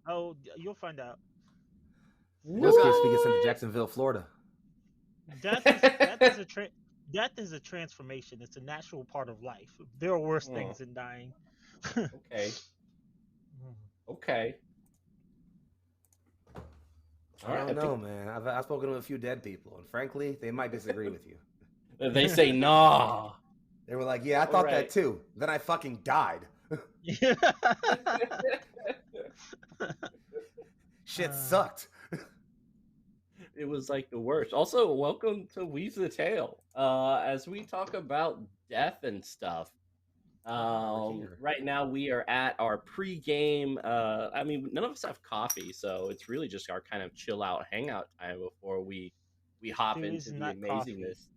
Oh, you'll find out. Worst case, we get sent to What? Jacksonville, Florida. Death is a transformation. It's a natural part of life. There are worse Oh, things than dying. okay. Okay. I don't know, man. I've spoken to a few dead people, and frankly, they might disagree with you. They say nah. They were like, "Yeah, I thought that too." Then I fucking died. Shit sucked. It was like the worst. Also, welcome to Weeze the Tale. As we talk about death and stuff. Right now we are at our pre-game. I mean, none of us have coffee, so it's really just our kind of chill out, hangout time before we hop There into is the not coffee. amazingness.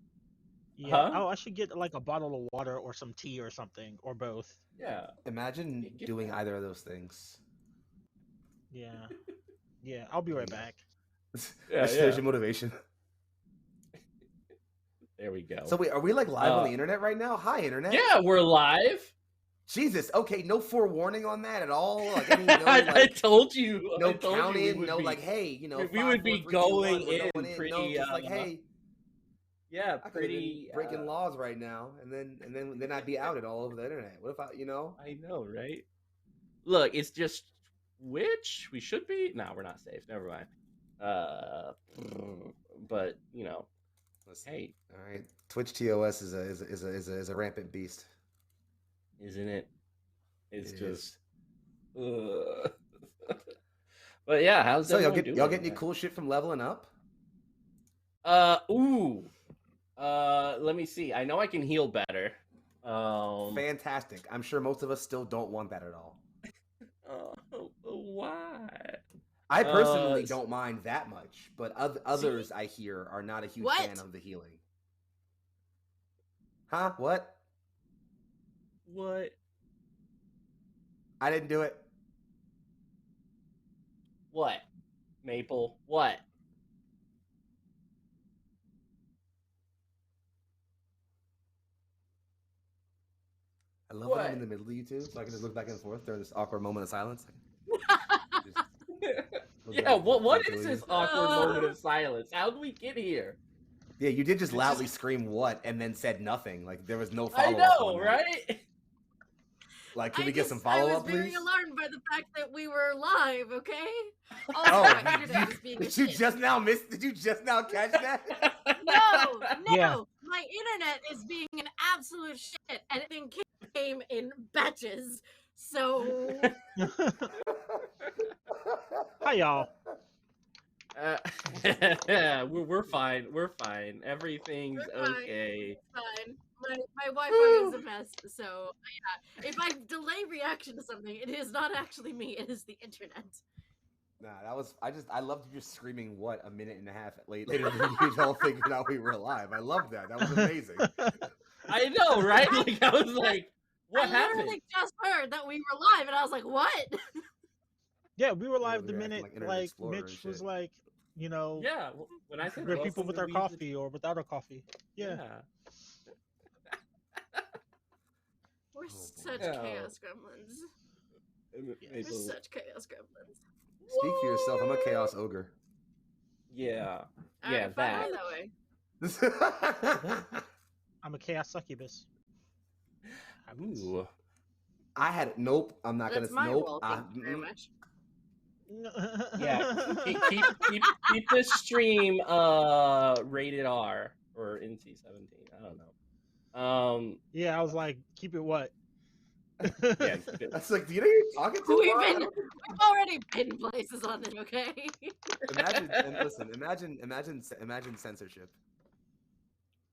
Yeah. Huh? Oh, I should get like a bottle of water or some tea or something, or both. Yeah. Imagine doing either of those things. Yeah. Yeah. I'll be right back. There's your motivation. There we go. So wait, are we like live on the internet right now? Hi, internet. Yeah, we're live. Jesus. Okay, no forewarning on that at all. Like, I mean, no, I told you. No I told counting. you No, like, hey, you know, we 5, would be 4, 3, 2, going 1, we're in pretty. No, just like, hey. Yeah, I could have been breaking laws right now, and then I'd be outed all over the internet. What if I, you know? I know, right? Look, it's just Twitch. We should be. No, we're not safe. Never mind. But you know, listen, hey, all right. Twitch TOS is a rampant beast, isn't it? It's just. But yeah, how's so everyone doing? Y'all get any cool shit from leveling up? Let me see. I know I can heal better. Fantastic. I'm sure most of us still don't want that at all. Why? I personally don't mind that much, but others I hear are not a huge fan of the healing. Huh? What? What? I didn't do it. What? Maple? What? I love when I'm in the middle of you two, so I can just look back and forth during this awkward moment of silence. Yeah, what is this awkward moment of silence? How did we get here? Yeah, you did just loudly scream "what" and then said nothing. Like there was no follow-up. I know, right? Like, can we get some follow-up, please? I was very alarmed by the fact that we were live. Okay. Also, my internet was being did you just now catch that? No. Yeah. My internet is being an absolute shit, and it came in batches. So. Hi, y'all. We're fine. We're fine. Everything's okay. Fine. My Wi-Fi is a mess, so yeah. If I delay reaction to something, it is not actually me. It is the internet. Nah, that was I loved you just screaming "what" a minute and a half later than you all figured out we were alive. I loved that. That was amazing. I know, right? Like I was like, "What happened?" I literally just heard that we were live, and I was like, "What?" Yeah, we were live the minute like Mitch was like, you know. Yeah, when I said we're people with our coffee or without our coffee. Yeah. We're such chaos gremlins. We're such chaos gremlins. Speak for yourself. I'm a chaos ogre. Yeah. Yeah, that way. I'm a chaos succubus. Ooh. I had it. Nope. I'm not gonna. Nope. Thank you very much. Yeah. Keep this stream rated R or NC-17. I don't know. Yeah, I was like, keep it what? Yeah, that's like, do you know you're talking to? We've already been places on it, okay? Imagine censorship.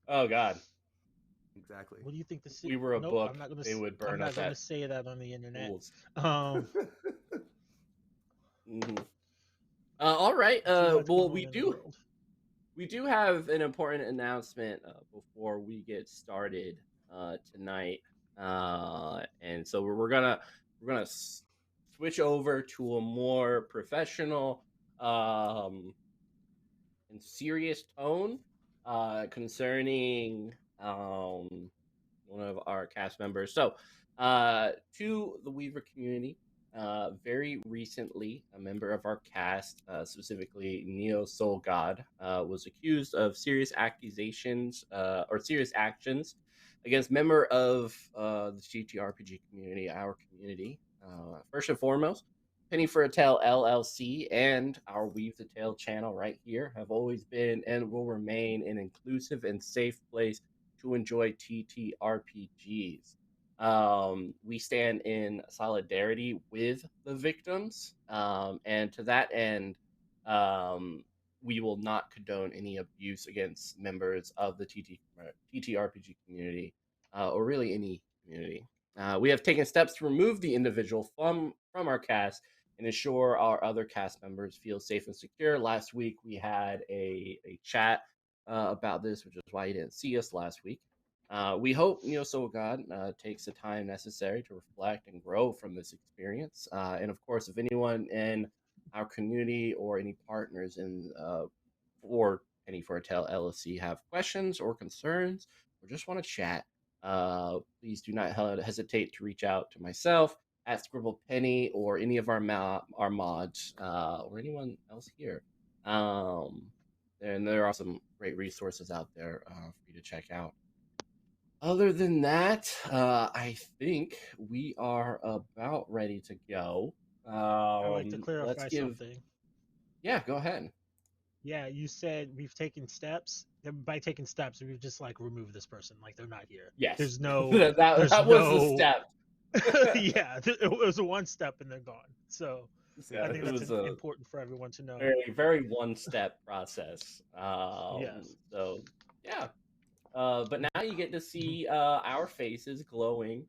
Oh God. Exactly. What do you think we were a book? They would burn us. I'm not going to say that on the internet. All right. Well, we do have an important announcement before we get started tonight. And so we're gonna switch over to a more professional and serious tone concerning one of our cast members. So to the Weaver community, Very recently, a member of our cast, specifically Neo Soul God, was accused of serious accusations or serious actions against member of the TTRPG community, our community. First and foremost, Penny for a Tale LLC and our Weave the Tale channel right here have always been and will remain an inclusive and safe place to enjoy TTRPGs. We stand in solidarity with the victims, and to that end, we will not condone any abuse against members of the TTRPG community, or really any community. We have taken steps to remove the individual from our cast and ensure our other cast members feel safe and secure. Last week we had a chat about this, which is why you didn't see us last week. We hope Neo Soul God takes the time necessary to reflect and grow from this experience. And of course, if anyone in our community or any partners in or Penny for a Tale LLC have questions or concerns or just want to chat, please do not hesitate to reach out to myself at Scribble Penny or any of our mods or anyone else here. And there are some great resources out there for you to check out. Other than that, I think we are about ready to go. I'd like to clarify something. Yeah, go ahead. Yeah, you said we've taken steps. By taking steps, we've just like removed this person, like they're not here. Yes, there's no. that was a step. Yeah, it was a one step and they're gone. So yeah, I think that's important for everyone to know. Very, very one-step process. Yes. So yeah. But now you get to see our faces glowing.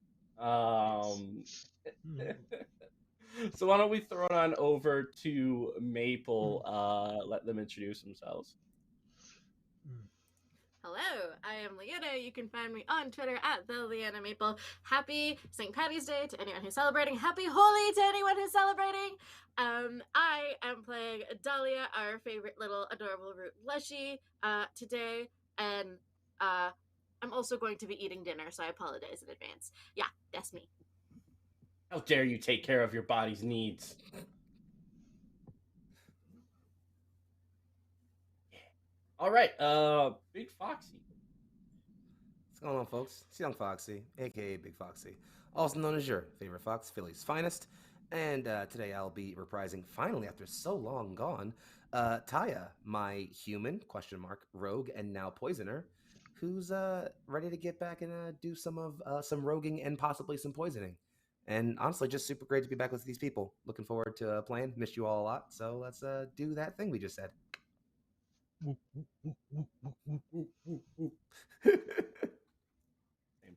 So why don't we throw it on over to Maple? Let them introduce themselves. Hello, I am Leanna. You can find me on Twitter at the Leanna Maple. Happy St. Patty's Day to anyone who's celebrating. Happy Holi to anyone who's celebrating. I am playing Dahlia, our favorite little adorable root leshy, today, and I'm also going to be eating dinner, so I apologize in advance. Yeah, that's me. How dare you take care of your body's needs? All right, Big Foxy. What's going on, folks? It's Young Foxy, aka Big Foxy, also known as your favorite fox, Philly's finest. And today I'll be reprising, finally after so long gone, Taiya, my human, rogue, and now poisoner, who's ready to get back and do some roguing and possibly some poisoning. And honestly, just super great to be back with these people. Looking forward to playing. Missed you all a lot. So let's do that thing we just said. Same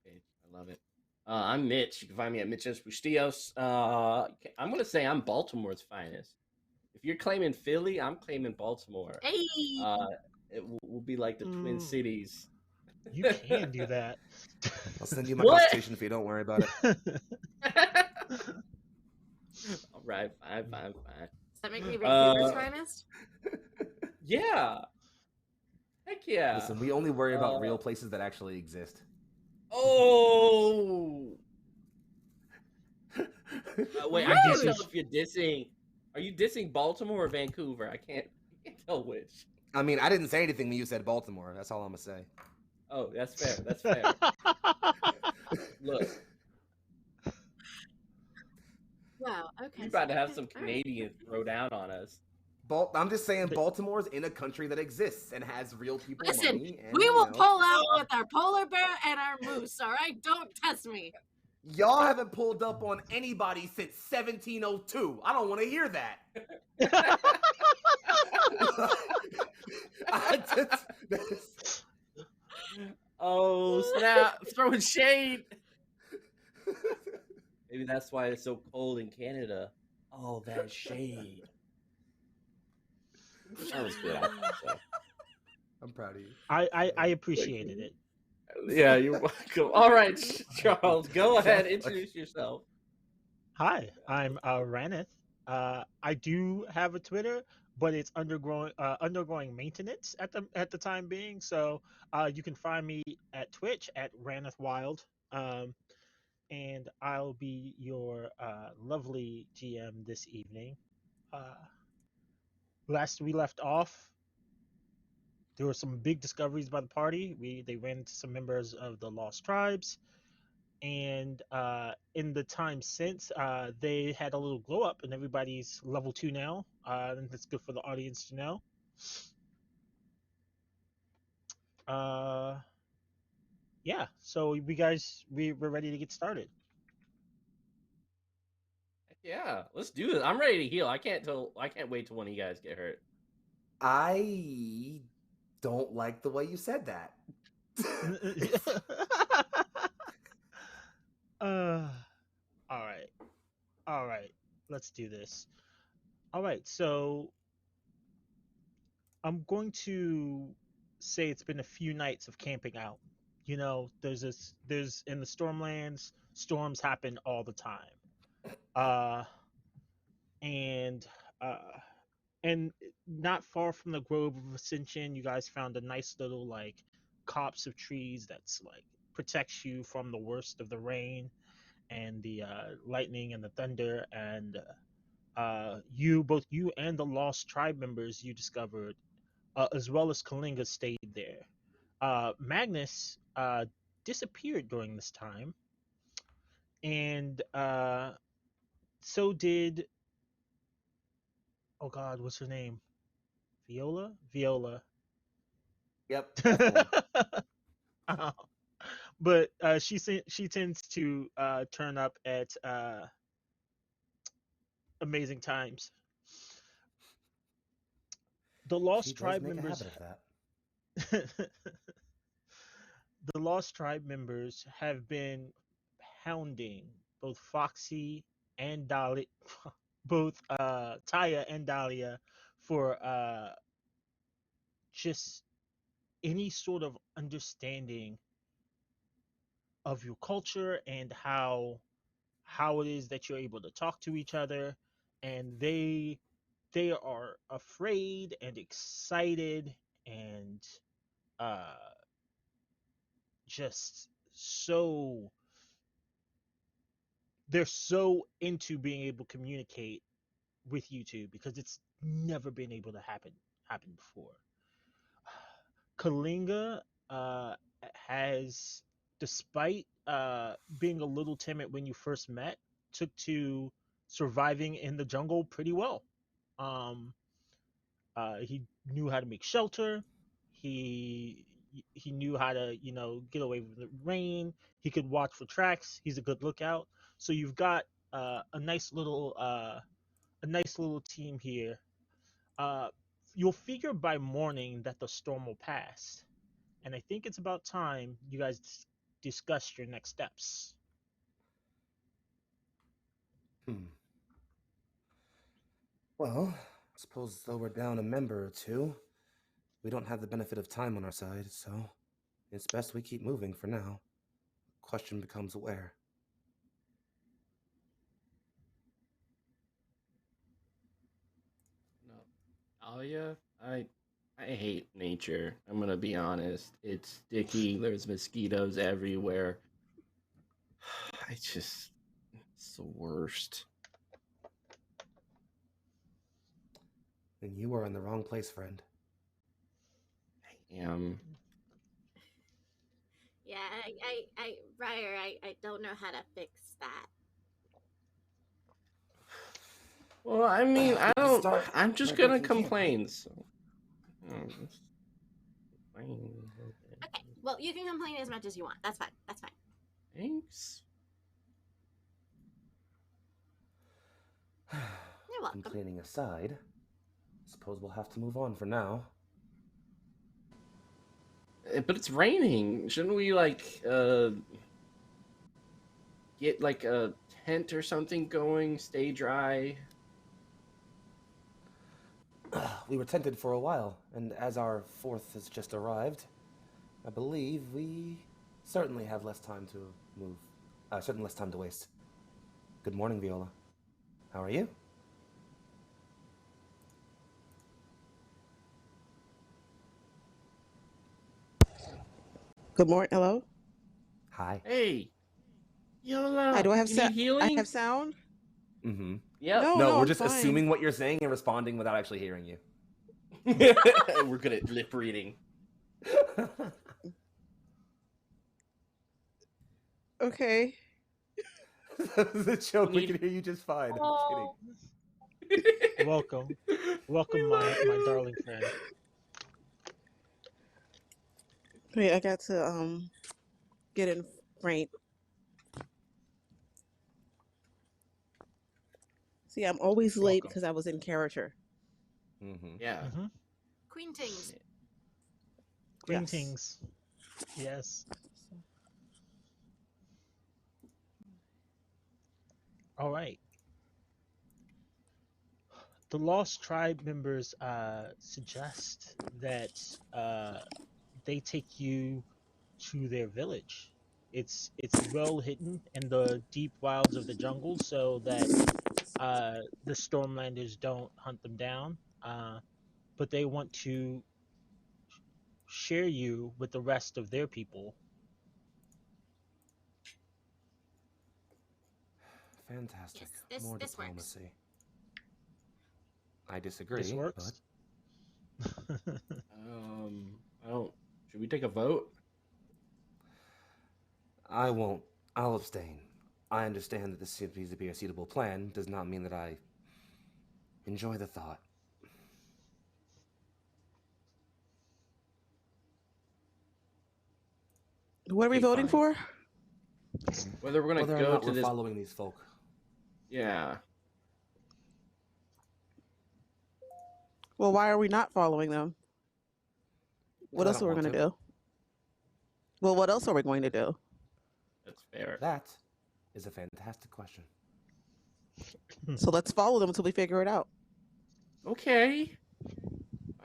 page. I love it. I'm Mitch. You can find me at Mitch Bustillos. I'm going to say I'm Baltimore's finest. If you're claiming Philly, I'm claiming Baltimore. Hey! It will be like the Twin Cities. You can do that. I'll send you my constitution if you don't worry about it. All right, fine. Does that make me Vancouver's finest? Yeah. Heck yeah. Listen, we only worry about real places that actually exist. Oh! Wait, I can't tell if you're dissing. Are you dissing Baltimore or Vancouver? I can't tell which. I mean, I didn't say anything when you said Baltimore. That's all I'm going to say. Oh, that's fair. That's fair. Look. Wow, okay. We're about to have some Canadians throw down on us. I'm just saying Baltimore's in a country that exists and has real people. Listen, money and, we will pull out with our polar bear and our moose, all right? Don't test me. Y'all haven't pulled up on anybody since 1702. I don't want to hear that. Oh, snap. Throwing shade. Maybe that's why it's so cold in Canada. Oh, that shade. That was good. I'm proud of you. I appreciated it. Yeah, you're welcome. All right, Charles, go ahead. Introduce yourself. Hi, I'm Raneth. I do have a Twitter, but it's undergoing maintenance at the time being. So you can find me at Twitch at Raneth Wild. and I'll be your lovely GM this evening. Last we left off, there were some big discoveries by the party. They ran into some members of the Lost Tribes, and in the time since, they had a little glow up, and everybody's level 2 now. And that's good for the audience to know. Yeah, so we're ready to get started. Yeah, let's do this. I'm ready to heal. I can't wait till one of you guys get hurt. I don't like the way you said that. All right, let's do this. All right, so I'm going to say it's been a few nights of camping out. You know, there's in the Stormlands, storms happen all the time. Uh and uh and not far from the Grove of Ascension, you guys found a nice little like copse of trees that's like protects you from the worst of the rain and the lightning and the thunder. And both you and the lost tribe members you discovered, as well as Kalinga, stayed there. Magnus disappeared during this time, and so did, oh God, what's her name? Viola. Yep. That's the one. But she tends to turn up at amazing times. The lost She does tribe make members. a habit of that. The lost tribe members have been hounding both Foxy and Dahlia, both Taiya and Dahlia, for just any sort of understanding of your culture and how it is that you're able to talk to each other. And they are afraid and excited and uh just so they're so into being able to communicate with you two because it's never been able to happen before. Kalinga has, despite being a little timid when you first met, took to surviving in the jungle pretty well. Um, he knew how to make shelter. He he knew how to, you know, get away from the rain. He could watch for tracks. He's a good lookout. So you've got a nice little team here. Uh, you'll figure by morning that the storm will pass, and I think it's about time you guys discuss your next steps. Well, I suppose though we're down a member or two, we don't have the benefit of time on our side, so it's best we keep moving for now. Question becomes where. No, Dahlia, I hate nature. I'm gonna be honest. It's sticky. There's mosquitoes everywhere. It's the worst. Then you are in the wrong place, friend. I am. Yeah, Briar, I don't know how to fix that. Well, I mean, I don't. I'm just gonna complain. So. Okay, well, you can complain as much as you want. That's fine. That's fine. Thanks. You're welcome. Complaining aside, suppose we'll have to move on for now. But it's raining. Shouldn't we get like a tent or something going? Stay dry. We were tented for a while, and as our fourth has just arrived, I believe we certainly have less time to move. Certainly less time to waste. Good morning, Viola. How are you? Good morning. Hello. Hi. Hey, Viola, Do I have you need healing? I have sound? Mm-hmm. Yep. No, we're I'm just fine. assuming what you're saying and responding without actually hearing you. We're good at lip reading. Okay. That was a joke. We Need- can hear you just fine. I'm Oh. Welcome, my darling friend. Wait, I got to get in frame. See, I'm always late Welcome. because I was in character. Mm-hmm. Yeah. Mm-hmm. Queen Tings. Greetings. Yes. All right. The Lost Tribe members suggest that they take you to their village. It's well hidden in the deep wilds of the jungle, so that the Stormlanders don't hunt them down. But they want to share you with the rest of their people. Fantastic. Yes, More this works. diplomacy. I disagree. This works. I don't. Should we take a vote? I won't. I'll abstain. I understand that this seems to be a suitable plan. Does not mean that I enjoy the thought. What are we Okay, voting fine. for? Whether we're gonna Whether or go not to we're this. following these folk. Yeah. Well, why are we not following them? What Because I else are don't we want going to to. do? Well, what else are we going to do? That's fair. That is a fantastic question. So let's follow them until we figure it out. Okay.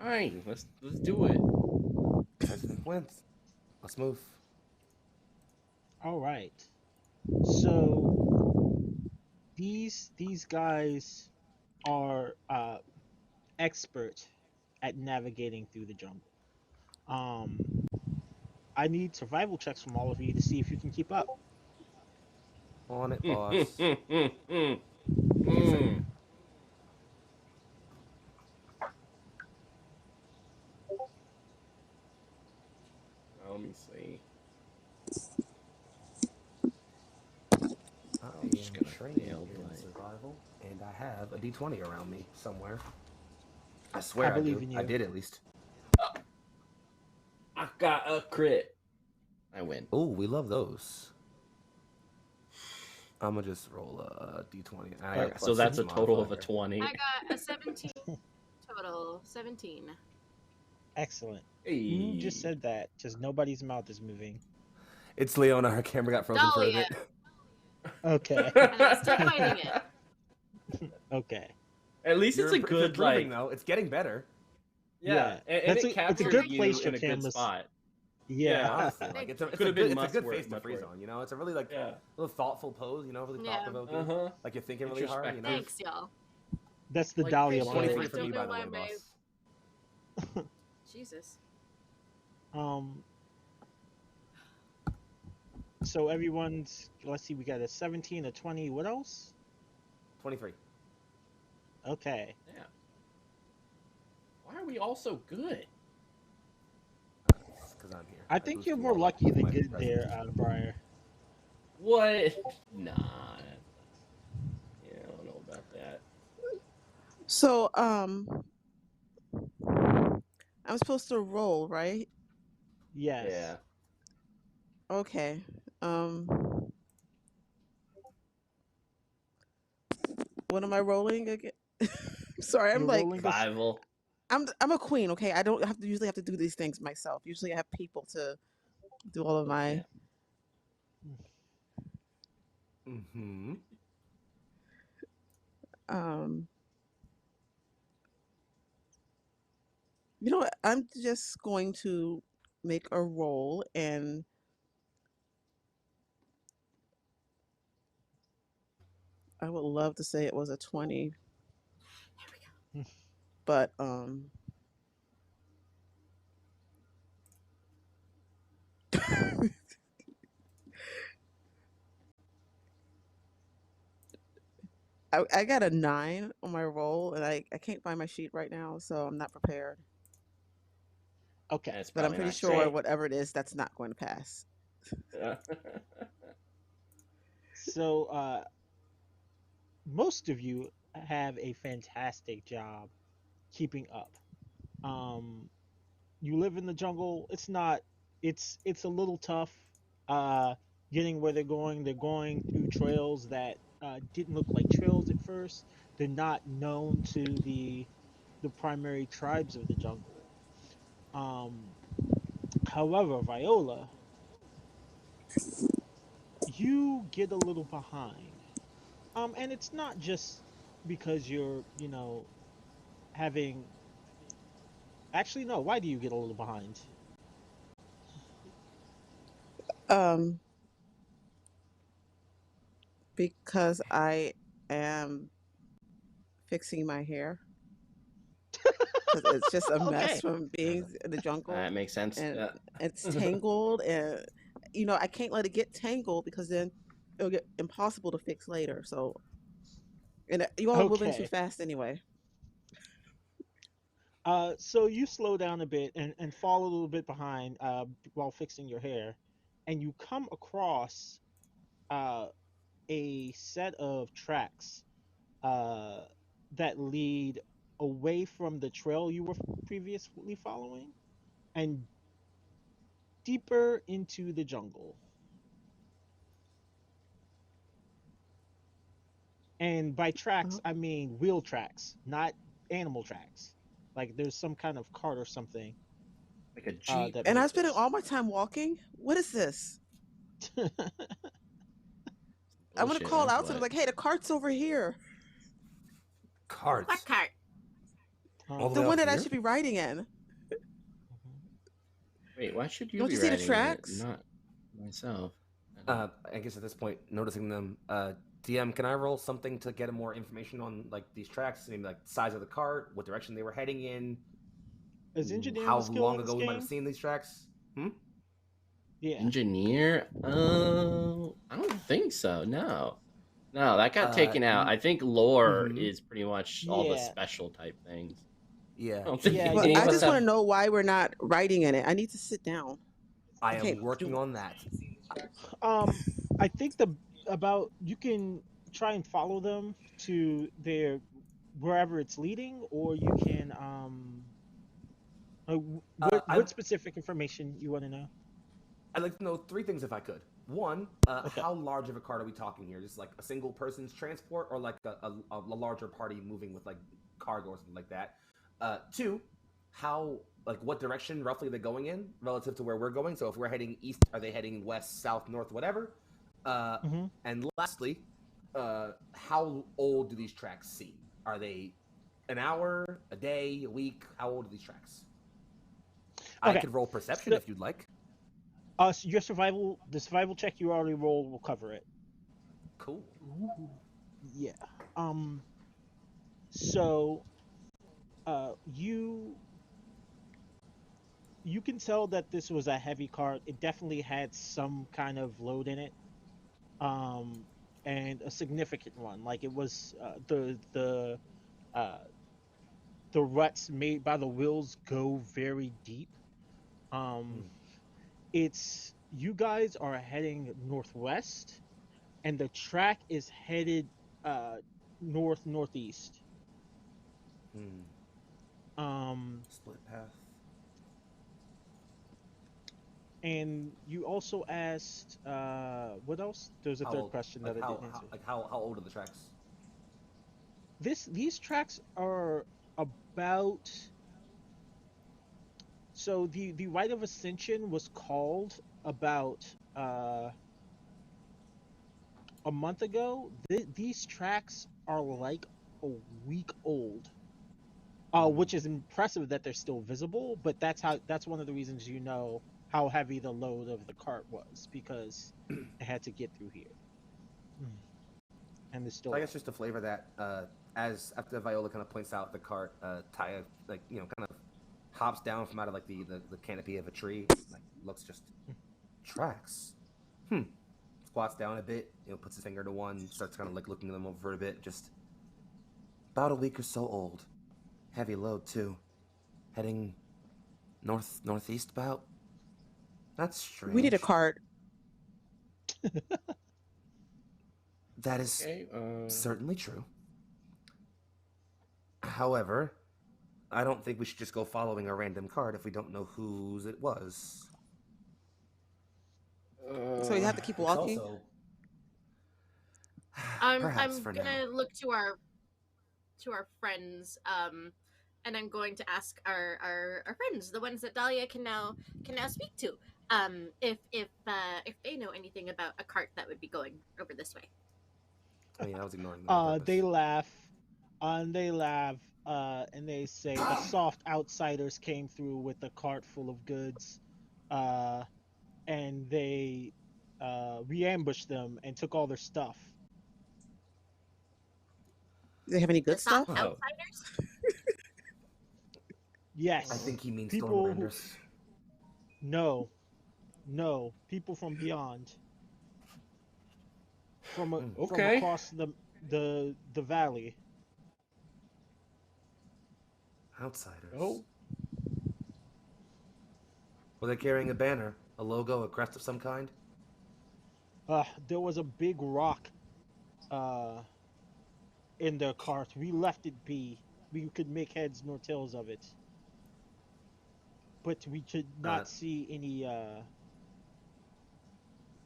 Fine. Let's do it. President wins. Let's move. All right. So these guys are expert at navigating through the jungle. I need survival checks from all of you to see if you can keep up. On it, boss. Let me see. I just am gonna trained nail in my- survival, and I have a D20 around me somewhere. I swear I believe do. in you. I did at least. I got a crit. I win. Oh, we love those. I'm gonna just roll a D20. I got So plus that's a 6 total of a modifier. 20. I got a 17 total. 17. Excellent. Hey. Who just said that? Just nobody's mouth is moving. It's Leona. Her camera got frozen for a Dahlia. bit. Okay. And I'm still fighting it. Okay. At least it's a It's good improving, like. though. It's getting better. Yeah, and That's it it's a captured good you place in your a good cameras. spot. Yeah. Honestly, like it's a Could've been good much face to much freeze worse. on. You know, it's a really like Yeah. little thoughtful pose. You know, really Yeah. thought provoking. Uh-huh. Like you're thinking really hard. You know, Thanks, y'all. That's the Like, Dahlia appreciate plan. 23 it. for me, Don't by know the way, why boss. Jesus. So everyone's, let's see, we got a 17, a 20, what else? 23. Okay. Yeah. Why are we all so good? Because I'm here. I think boost you're you more all up lucky with than my good presence. there, Briar. What? Nah. Yeah, I don't know about that. So, I'm supposed to roll, right? Yes. Yeah. Okay. What am I rolling again? Sorry, I'm You're like rolling a- Survival. I'm a queen, okay? I don't usually have to do these things myself. Usually I have people to do all of my Yeah. Mm-hmm. You know what? I'm just going to make a roll, and I would love to say it was a 20. There we go. But I got a 9 on my roll, and I can't find my sheet right now, so I'm not prepared. Okay. That's But I'm probably pretty not sure great. whatever it is, that's not going to pass. So most of you have a fantastic job keeping up. Um, you live in the jungle. It's not. It's a little tough. Uh, getting where they're going. They're going through trails that didn't look like trails at first. They're not known to the primary tribes of the jungle. Um, however, Viola, you get a little behind. And it's not just because you're, having. Actually, no. Why do you get a little behind? Um, because I am fixing my hair because it's just a mess Okay. from being in the jungle, That makes sense. and Yeah. it's tangled, and I can't let it get tangled because then it'll get impossible to fix later. So, and you all are moving too Okay. fast anyway. So you slow down a bit and fall a little bit behind while fixing your hair, and you come across uh, a set of tracks uh, that lead away from the trail you were previously following and deeper into the jungle. And by tracks, Uh-huh. I mean wheel tracks, not animal tracks. Like there's some kind of cart or something Like a Jeep. that And I'm made spending this. all my time walking. What is this? I'm gonna Bullshit. call Like out to them what? like, "Hey, the cart's over here. What Cards. cart? All the The way one up that I here? should be riding in. Wait, why should you Don't be you see the riding in it, tracks?" not myself? I don't- I guess at this point, noticing them, DM, can I roll something to get more information on like these tracks? Maybe like size of the cart, what direction they were heading in, Is engineering how a skill long in this ago we might have game? seen these tracks? Yeah. Engineer? I don't think so. No, no, that got taken out. I think lore mhm. is pretty much all the Yeah. special type things. Yeah. I don't think Yeah, Well, any you of I us just want have. to know why we're not riding in it. I need to sit down. I Okay, am working do on that. um I think the about you can try and follow them to their wherever it's leading, or you can I what specific information you want to know? I'd like to know three things if I could. One, Okay. how large of a cart are we talking here? Just like a single person's transport, or like a larger party moving with like cargo or something like that? Two, how like what direction roughly they're going in relative to where we're going? So if we're heading east, are they heading west, south, north, whatever? Hmm. And lastly, how old do these tracks seem? Are they an hour, a day, a week? How old are these tracks? I Okay. could roll perception So, if you'd like. so the survival check you already rolled will cover it. Cool. Yeah. Um. So, you can tell that this was a heavy cart. It definitely had some kind of load in it. Um, and a significant one. Like it was uh the ruts made by the wheels go very deep. Um, Hmm. it's you guys are heading northwest, and the track is headed uh northeast. Hmm. Um, Split path. and you also asked what else? There's a How third old? question Like that I didn't answer. how old are the tracks? These tracks are about. So the Rite of Ascension was called about a month ago. These tracks are like a week old, which is impressive that they're still visible. But that's one of the reasons how heavy the load of the cart was, because it had to get through here. And they So still I are. guess just to flavor that, as after Viola kind of points out the cart, Taiya like kind of hops down from out of like the canopy of a tree, like looks just tracks. Squats down a bit, puts his finger to one, starts kind of like looking them over for a bit, just About a week or so old. Heavy load, too. Heading northeast about? That's strange. We need a cart. That is Okay, certainly true. However, I don't think we should just go following a random cart if we don't know whose it was. So you have to keep It's walking. also... I'm Perhaps for gonna now. look to our friends, and I'm going to ask our friends, the ones that Dahlia can now speak to, if they know anything about a cart that would be going over this way. Oh yeah, I was ignoring them on purpose. They laugh, and they say the soft outsiders came through with a cart full of goods, and we ambushed them and took all their stuff. Do they have any good The soft stuff? Oh. outsiders? Yes. I think he means People Stormlanders. No, people from beyond, from Okay. across the valley. Outsiders. Oh. Were they carrying a banner, a logo, a crest of some kind? There was a big rock in their cart. We left it be. We could make heads nor tails of it. But we could not see any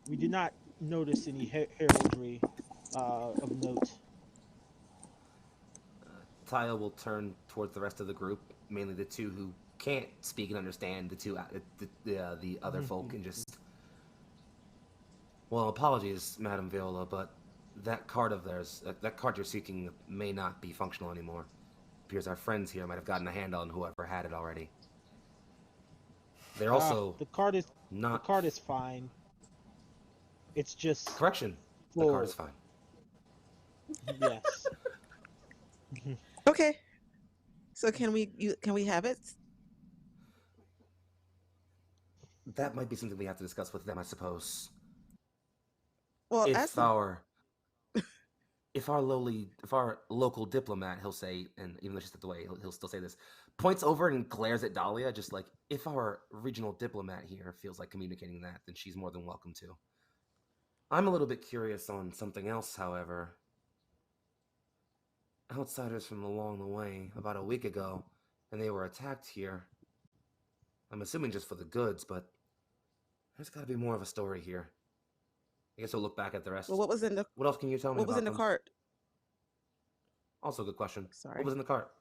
we did not notice any heraldry of note. Taiya will turn towards the rest of the group, mainly the two who can't speak and understand the other folk, and just... Well, apologies, Madam Viola, but that cart of theirs, that cart you're seeking, may not be functional anymore. It appears our friends here might have gotten a handle on whoever had it already. They're also the cart is not... The cart is fine. It's just Correction. full. The cart is fine. Yes. Okay. So can we have it? That might be something we have to discuss with them, I suppose. Well, If our local diplomat, he'll say, and even though she stepped away, he'll still say this, points over and glares at Dahlia, just like, if our regional diplomat here feels like communicating that, then she's more than welcome to. I'm a little bit curious on something else, however. Outsiders from along the way, about a week ago, and they were attacked here. I'm assuming just for the goods, but there's got to be more of a story here. I guess we'll look back at the rest. Well, what was in the What else can you tell me What was about in the them? cart? Also a good question. Sorry. What was in the cart?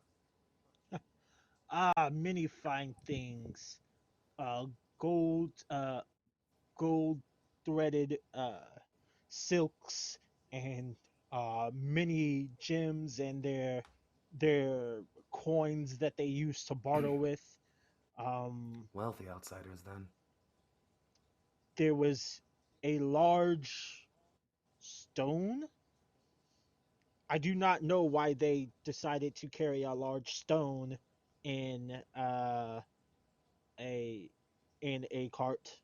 Many fine things. Gold threaded silks, and many gems, and their coins that they used to barter with. Wealthy outsiders, then. There was a large stone. I do not know why they decided to carry a large stone in a cart,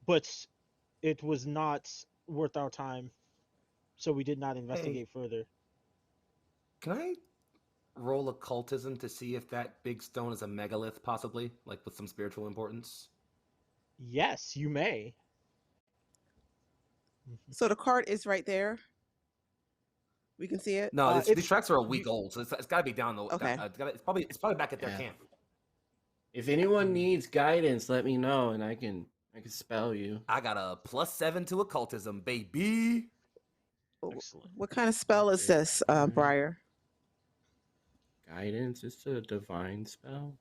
but it was not worth our time, so we did not investigate further. Can I roll occultism to see if that big stone is a megalith, possibly, like with some spiritual importance? Yes, you may. So the cart is right there. We can see it. No, these tracks are a week old, so it's got to be down the. Okay. It's probably back at their camp. If anyone needs guidance, let me know, and I can spell you. I got a +7 to occultism, baby. Excellent. What kind of spell is this, Briar? Guidance is a divine spell.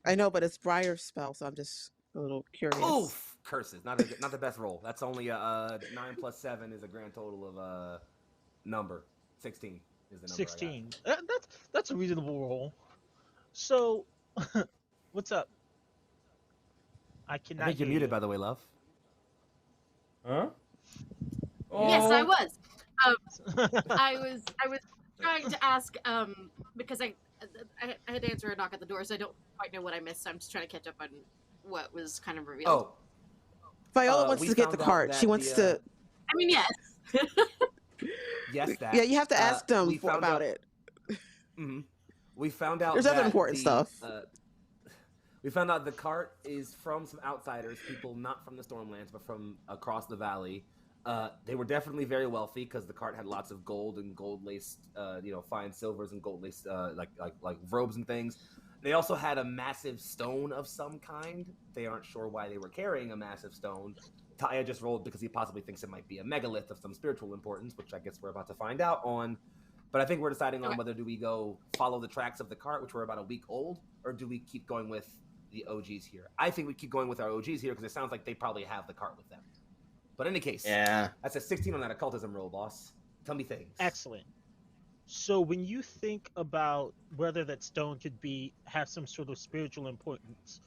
I know, but it's Briar's spell, so I'm just a little curious. Oof! Curses, not the best roll. That's only 9 + 7 is a grand total of number 16 is the number. 16. That's a reasonable roll. So, what's up? I cannot. I think you're hear muted, you. by the way, love. Huh? Yes, I Oh. was. I was trying to ask because I had to answer a knock at the door, so I don't quite know what I missed. So I'm just trying to catch up on what was kind of revealed. Viola wants we to get the found out cart. that She wants to. I mean, yes. guessed that. Yeah, you have to ask them we found about out, it. Mhm. We found out There's that other important stuff. We found out the cart is from some outsiders, people not from the Stormlands, but from across the valley. They were definitely very wealthy because the cart had lots of gold and gold-laced, fine silvers and gold-laced, like robes and things. They also had a massive stone of some kind. They aren't sure why they were carrying a massive stone. Taiya just rolled because he possibly thinks it might be a megalith of some spiritual importance, which I guess we're about to find out on. But I think we're deciding on whether do we go follow the tracks of the cart, which were about a week old, or do we keep going with the OGs here? I think we keep going with our OGs here because it sounds like they probably have the cart with them. But in any case, that's a 16 on that occultism roll, boss. Tell me things. Excellent. So when you think about whether that stone could have some sort of spiritual importance,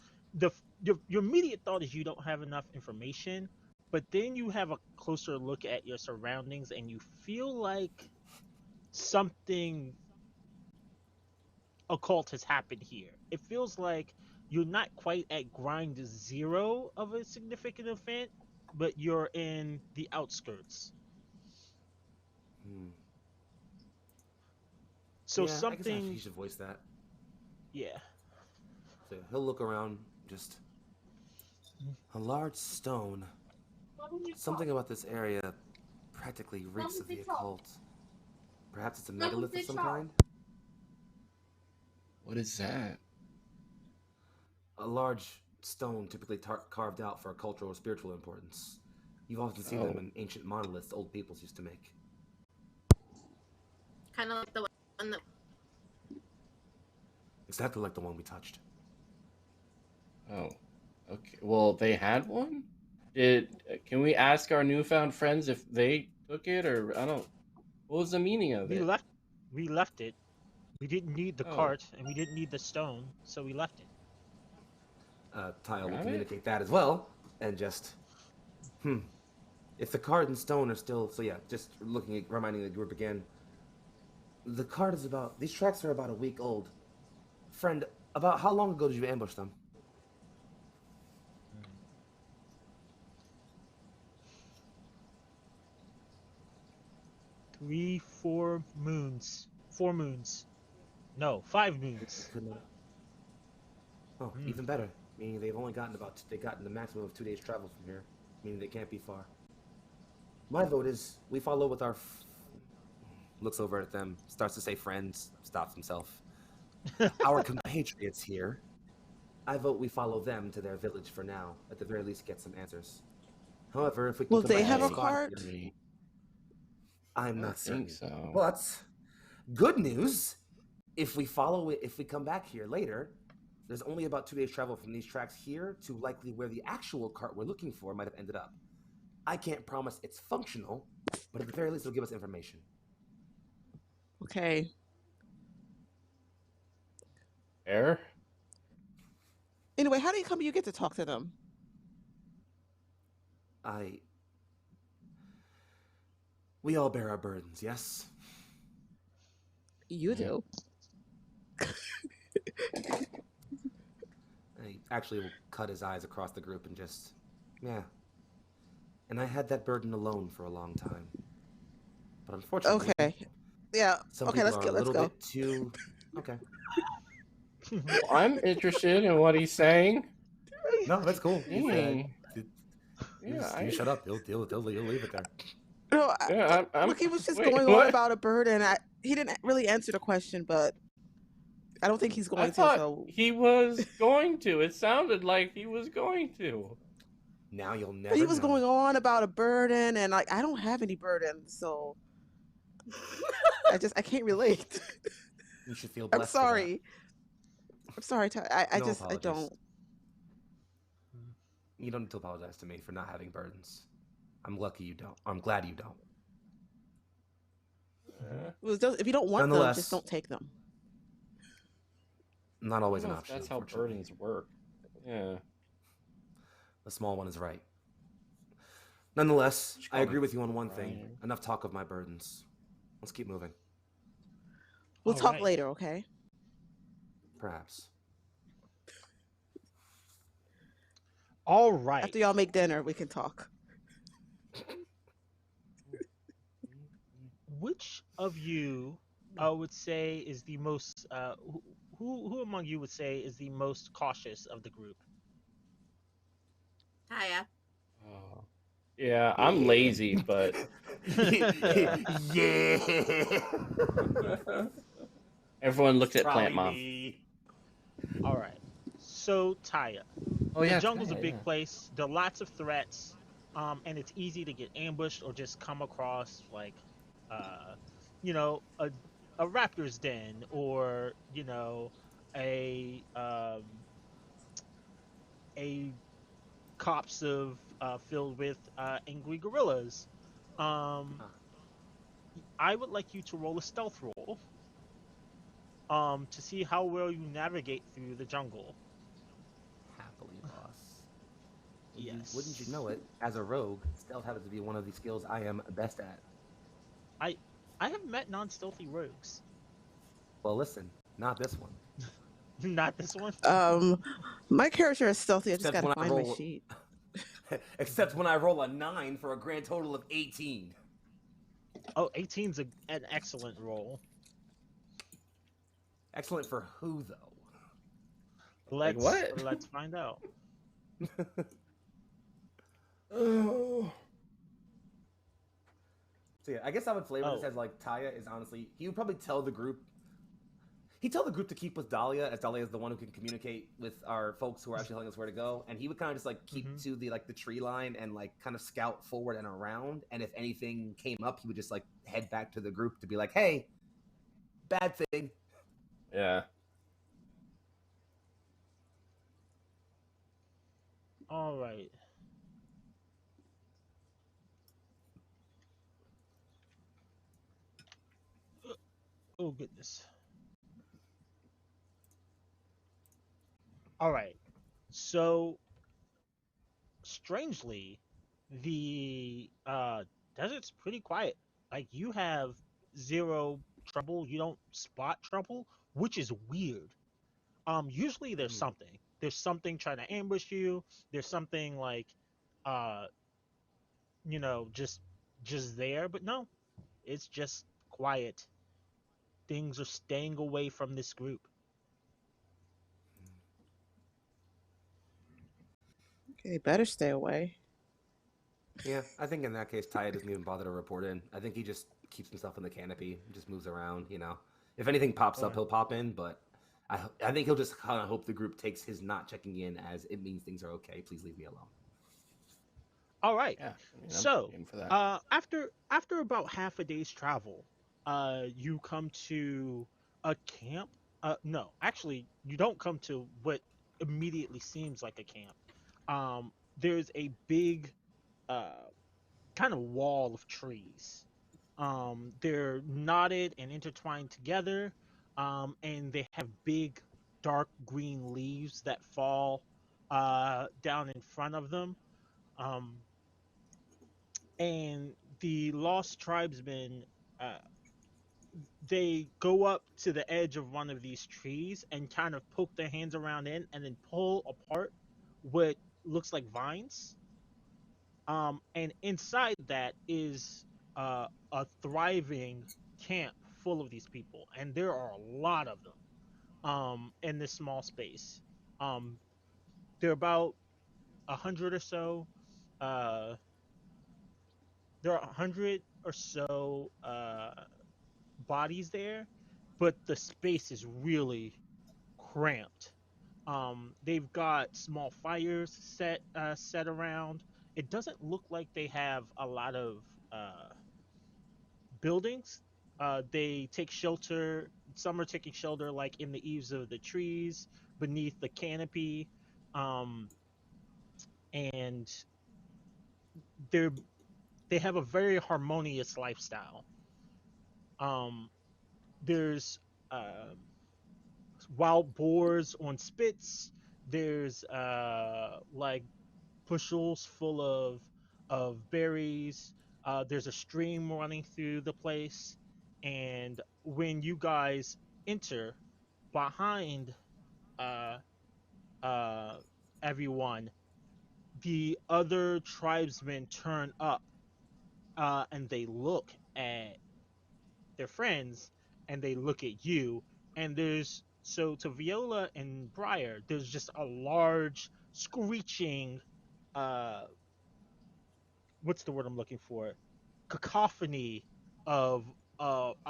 your immediate thought is you don't have enough information, but then you have a closer look at your surroundings and you feel like something occult has happened here. It feels like you're not quite at grind 0 of a significant event, but you're in the outskirts. So yeah, something. I guess he should voice that. Yeah. So he'll look around, just a large stone. Something about this area practically reeks of the occult. Perhaps it's a megalith of some kind? What is that? A large stone typically carved out for a cultural or spiritual importance. You've often seen them in ancient monoliths old peoples used to make. Kind of like the one that... Exactly like the one we touched. Oh, okay. Well, they had one? Can we ask our newfound friends if they took it, or I don't... What was the meaning of it? We left it. We didn't need the cart, and we didn't need the stone, so we left it. Taiya will communicate that as well, and just... If the cart and stone are still... So yeah, just reminding the group again. The cart is about... These tracks are about a week old. Friend, about how long ago did you ambush them? 4 moons. 4 moons. No, 5 moons. Oh, even better. Meaning they've only gotten the maximum of 2 days travel from here. Meaning they can't be far. My vote is we follow with our... Looks over at them, starts to say friends, stops himself. Our compatriots here. I vote we follow them to their village for now. At the very least, get some answers. However, if we can... Will they have a cart? I'm not certain. So. But good news, if we come back here later, there's only about 2 days travel from these tracks here to likely where the actual cart we're looking for might have ended up. I can't promise it's functional, but at the very least it'll give us information. Okay. Fair. Anyway, how do you get to talk to them? We all bear our burdens, yes? You do. I actually will cut his eyes across the group and just, yeah. And I had that burden alone for a long time. But unfortunately... Okay. Yeah. Okay, let's go. Bit too... Okay. I'm interested in what he's saying. No, that's cool. You shut up. You'll leave it there. No, look, he was just going on about a bird, and he didn't really answer the question, but I don't think he's going to. So he was going to. It sounded like he was going to. Now you'll never. He was going on about a burden, and I don't have any burdens, so I can't relate. You should feel blessed. I'm sorry, I don't. You don't need to apologize to me for not having burdens. I'm lucky you don't. I'm glad you don't. If you don't want them, just don't take them. Not always an option. That's how burdens work. Yeah. The small one is right. Nonetheless, I agree with you on one thing. Enough talk of my burdens. Let's keep moving. We'll talk later, okay? Perhaps. All right. After y'all make dinner, we can talk. which of you would say is the most who among you would say is the most cautious of the group? Taiya. Oh. Yeah, I'm lazy, but Yeah. everyone looked at Probably Plant Mom. me. All right. So Taiya, Oh the yeah, jungle's a Taiya, big yeah. place. There are lots of threats, and it's easy to get ambushed or just come across like, uh, you know, a raptor's den or a copse of filled with angry gorillas. Um, Huh. I would like you to roll a stealth roll, to see how well you navigate through the jungle. Happily, boss. Wouldn't you Yes. know it? As a rogue, stealth happens to be one of the skills I am best at. I I have met non-stealthy rogues. Well, listen, not this one. Not this one. My character is stealthy. I just Except gotta when I find my roll, sheet. except when I roll a 9 for a grand total of 18. Oh, 18's an excellent roll. Excellent for who though? Like what? Let's find out. Oh. So yeah, I guess I would flavor this Oh. as like Taiya is honestly he would probably tell the group. He'd tell the group to keep with Dahlia, as Dahlia is the one who can communicate with our folks who are actually telling us where to go. And he would kind of just like keep to the tree line and like kind of scout forward and around. And if anything came up, he would just like head back to the group to be like, "Hey, bad thing." Yeah. All right. Oh goodness. All right. So strangely, the desert's pretty quiet. Like you have zero trouble. You don't spot trouble, which is weird. Usually there's something. There's something trying to ambush you. There's something like, uh, just there. But no, it's just quiet. Things are staying away from this group. Okay, better stay away. Yeah, I think in that case, Taiya doesn't even bother to report in. I think he just keeps himself in the canopy, just moves around. If anything pops up, Alright. he'll pop in. But I think he'll just kind of hope the group takes his not checking in as it means things are okay. Please leave me alone. All right. Yeah. I'm So, game for that. after about half a day's travel, you come to a camp. No, actually, you don't come to what immediately seems like a camp. There's a big, kind of wall of trees. They're knotted and intertwined together, and they have big, dark green leaves that fall down in front of them. Um, and the lost tribesmen, uh, they go up to the edge of one of these trees and kind of poke their hands around in and then pull apart what looks like vines. And inside that is a thriving camp full of these people, and there are a lot of them in this small space. um there are about 100 or so. uh there are 100 or so bodies there, but the space is really cramped. They've got small fires set around. It doesn't look like they have a lot of uh, buildings. They take shelter. Some are taking shelter like in the eaves of the trees, beneath the canopy, um, and they're they have a very harmonious lifestyle. Um, there's wild boars on spits. There's like bushels full of berries. There's a stream running through the place, and when you guys enter, behind uh, uh, everyone, the other tribesmen turn up, and they look at their friends and they look at you. And to Viola and Briar, there's just a large screeching, uh, what's the word I'm looking for? Cacophony of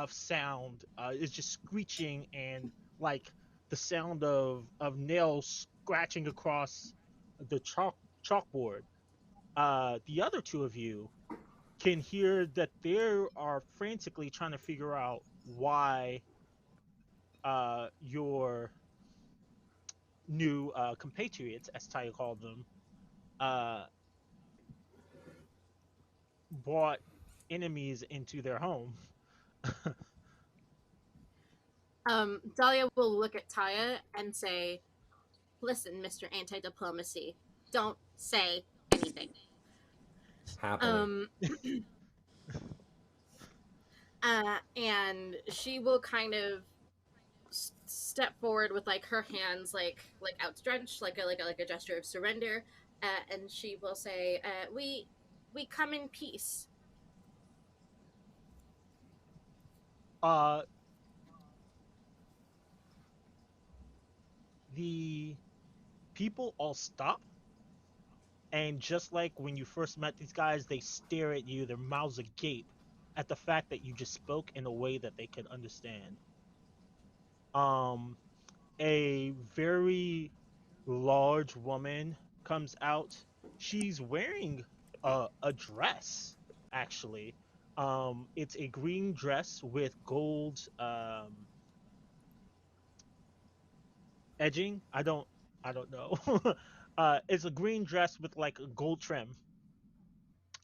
sound. It's just screeching and like the sound of nails scratching across the chalkboard. The other two of you can hear that they are frantically trying to figure out why your new compatriots, as Taiya called them, uh, brought enemies into their home. Dahlia will look at Taiya and say, "Listen, Mr. Anti-Diplomacy, don't say anything." Happily. And she will kind of step forward with like her hands like outstretched, like a gesture of surrender, and she will say, "We come in peace." The people all stop, and just like when you first met these guys, they stare at you, their mouths agape at the fact that you just spoke in a way that they could understand. A very large woman comes out. She's wearing a dress, actually. It's a green dress with gold edging. I don't know. It's a green dress with like a gold trim.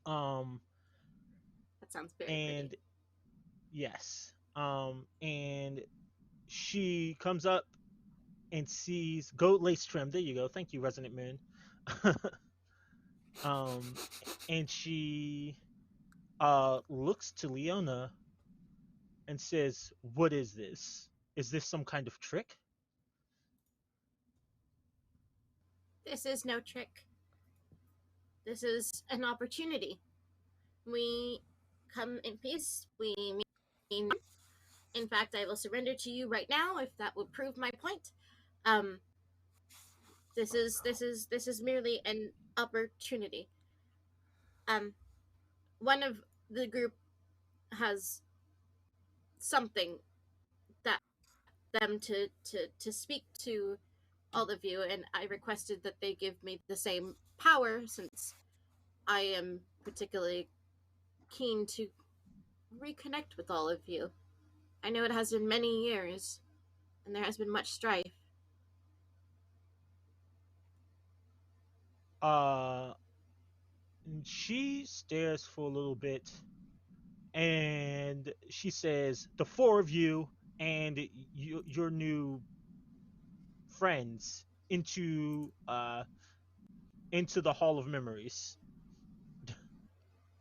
Um, That sounds very and pretty. yes. And she comes up and sees gold lace trim. There you go. Thank you, Resonant Moon. um, and she looks to Leona and says, "What is this? Is this some kind of trick?" This is no trick. This is an opportunity. We come in peace. We mean. In fact, I will surrender to you right now if that would prove my point. This is merely an opportunity. One of the group has something that them to speak to all of you, and I requested that they give me the same power since I am particularly keen to reconnect with all of you. I know it has been many years, and there has been much strife. She stares for a little bit, and she says, "The four of you and your new friends into the Hall of Memories."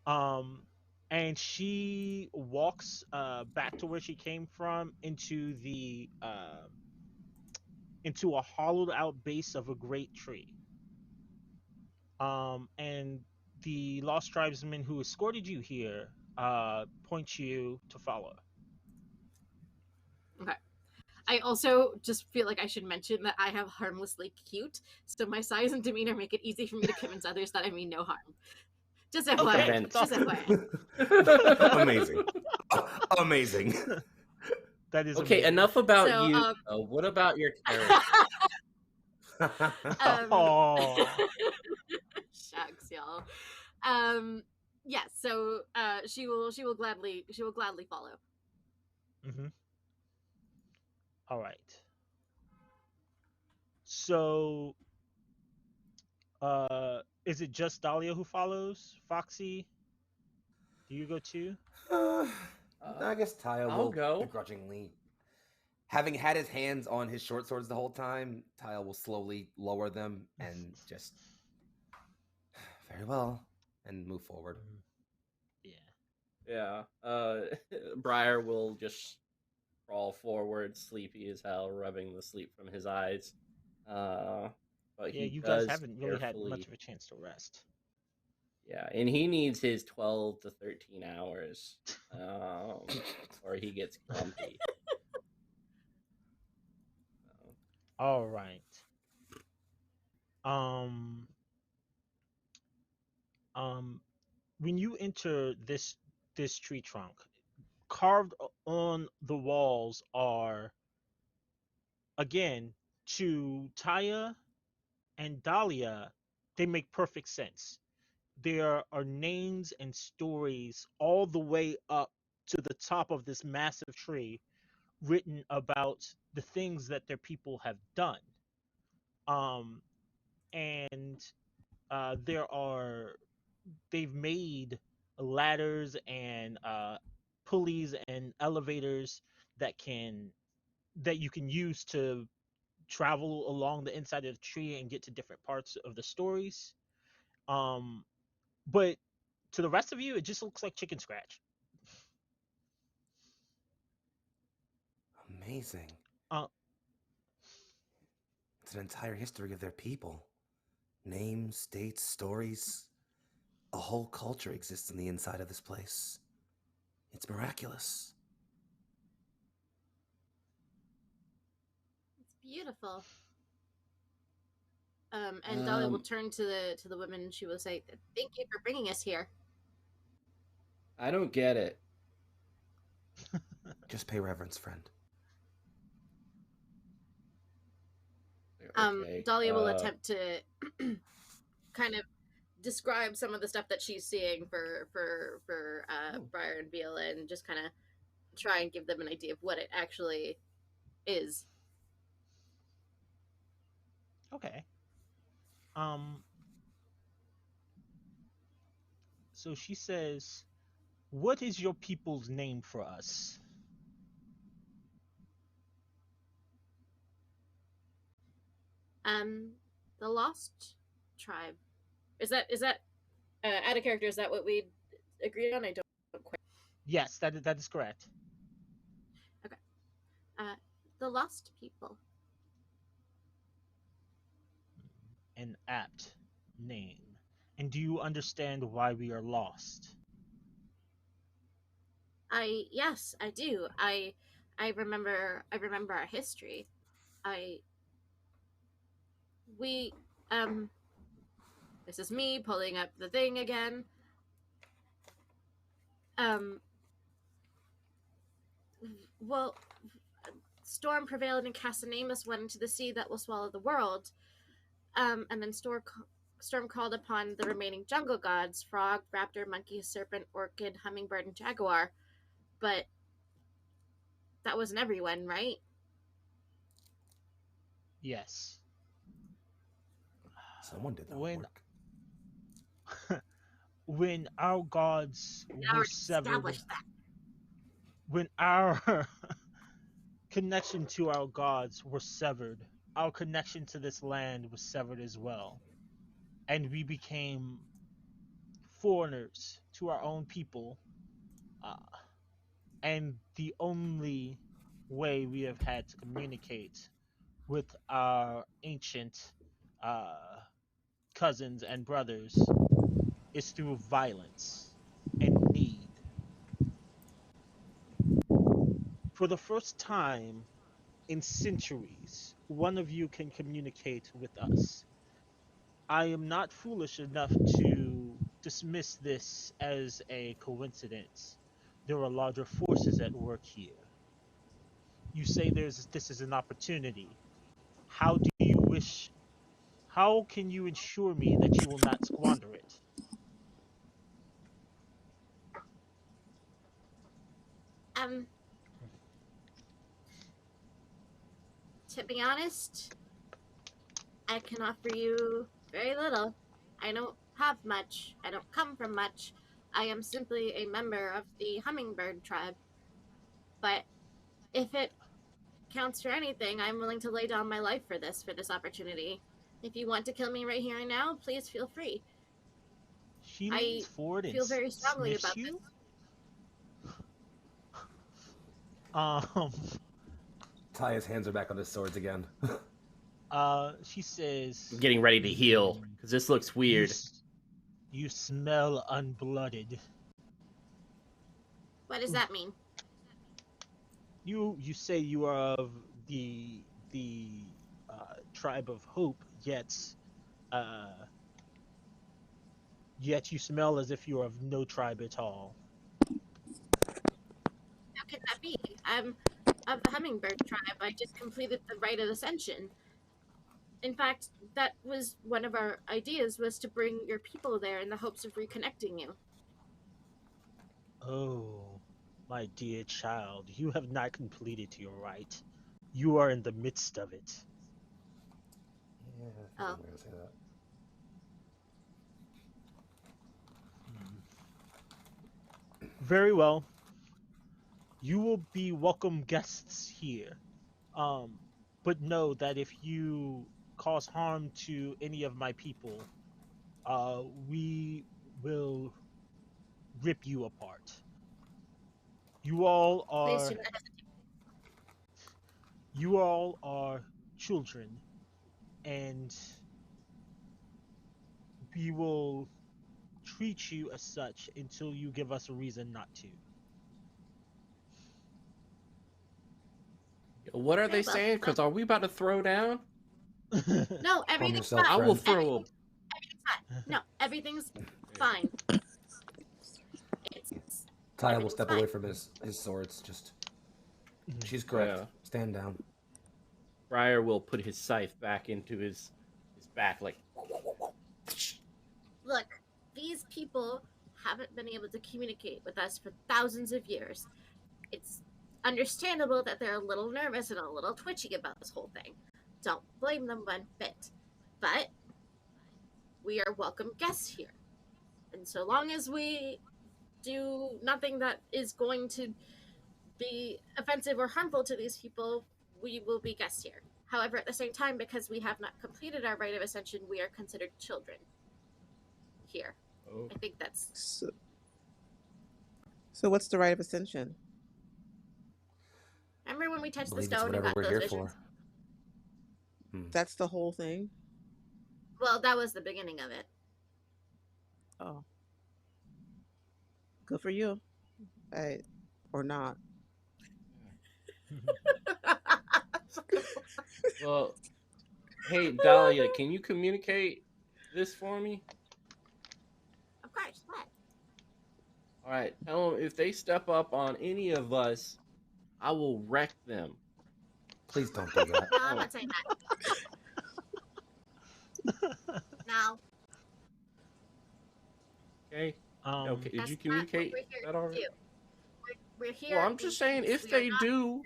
Um, and she walks back to where she came from into a hollowed out base of a great tree. And the lost tribesman who escorted you here points you to follow. Okay. I also just feel like I should mention that I have harmlessly cute, so my size and demeanor make it easy for me to convince others that I mean no harm. Just FYI. Vent. Just FYI. Amazing. Amazing. That is Okay, amazing. enough about So, you. What about your character? Oh, Shucks, y'all. Yes, so she will gladly follow. mm-hmm. All right. So, is it just Dahlia who follows? Foxy, do you go too? I guess Taiya I'll will go. begrudgingly. Having had his hands on his short swords the whole time, Taiya will slowly lower them and just very well and move forward. Yeah. Yeah. Briar will just crawl forward, sleepy as hell, rubbing the sleep from his eyes. But Yeah, he you guys does haven't really had carefully. much of a chance to rest. Yeah, and he needs his 12 to 13 hours, or before he gets grumpy. All right. Um, when you enter this tree trunk, carved on the walls are, again, to Taiya and Dahlia, they make perfect sense. There are names and stories all the way up to the top of this massive tree written about the things that their people have done. Um, and they've made ladders and pulleys and elevators that you can use to travel along the inside of the tree and get to different parts of the stories. But to the rest of you, it just looks like chicken scratch. Amazing. Uh, It's an entire history of their people. Names, dates, stories. A whole culture exists in the inside of this place. It's miraculous. It's beautiful. And Dahlia will turn to the women and she will say, "Thank you for bringing us here." I don't get it. Just pay reverence, friend. Okay. Dahlia will attempt to kind of describe some of the stuff that she's seeing for Briar and Viola, and just kind of try and give them an idea of what it actually is. Okay. So she says, "What is your people's name for us?" The Lost Tribe. Is that out of character? Is that what we agreed on? I don't quite. Yes, that is correct. Okay. The Lost People. An apt name. And do you understand why we are lost? Yes, I do. I remember our history. This is me pulling up the thing again. Well, storm prevailed and Cassanamus went into the sea that will swallow the world. And then Storm called upon the remaining jungle gods: frog, raptor, monkey, serpent, orchid, hummingbird, and jaguar. But that wasn't everyone, right? Yes. Someone did that work. When our gods were severed, that. when our connection to our gods were severed, our connection to this land was severed as well. And we became foreigners to our own people. And the only way we have had to communicate with our ancient cousins and brothers is through violence and need. For the first time in centuries, one of you can communicate with us. I am not foolish enough to dismiss this as a coincidence. There are larger forces at work here. You say this is an opportunity. How can you ensure me that you will not squander it? To be honest, I can offer you very little. I don't have much. I don't come from much. I am simply a member of the hummingbird tribe. But if it counts for anything, I'm willing to lay down my life for this opportunity. If you want to kill me right here and now, please feel free. She leans forward and feel very strongly sniffs about you. Taiya's hands are back on the swords again. She says, I'm getting ready to heal because this looks weird. You smell unblooded. What does that mean? You say you are of the tribe of Hope, uh, yet you smell as if you are of no tribe at all. How can that be? I'm of the Hummingbird tribe. I just completed the Rite of Ascension. In fact, that was one of our ideas, was to bring your people there in the hopes of reconnecting you. Oh, my dear child, you have not completed your rite. You are in the midst of it. Yeah, I think Oh. I'm gonna say that. Very well. You will be welcome guests here. Um, but know that if you cause harm to any of my people, we will rip you apart. You all Please are do not hesitate. you all are children, and we will treat you as such until you give us a reason not to. What are Very they well. saying? Because are we about to throw down? No, Calm everything's yourself, I fine. will friend. throw a. Everything's fine. No, everything's fine. It's Taiya will everything's step fine. away from his swords. Just, she's correct. Yeah. Stand down. Briar will put his scythe back into his back, like. Look, these people haven't been able to communicate with us for thousands of years. It's understandable that they're a little nervous and a little twitchy about this whole thing. Don't blame them one bit. But we are welcome guests here. And so long as we do nothing that is going to be offensive or harmful to these people, we will be guests here. However, at the same time, because we have not completed our Rite of Ascension, we are considered children here. Oh. I think that's So what's the Rite of Ascension? Remember when we I touched the believe it's stone and whatever got we're those here visions? for. That's the whole thing? Well, that was the beginning of it. Oh. Good for you. Or not. Well, hey Dahlia, can you communicate this for me? Of course, what? All right, tell them if they step up on any of us, I will wreck them. Please don't do that. No, I'm not saying that. No. Okay. Okay. Did That's you not what communicate we're here that to already? do. We're here. Well, I'm just saying, if we are they not- do,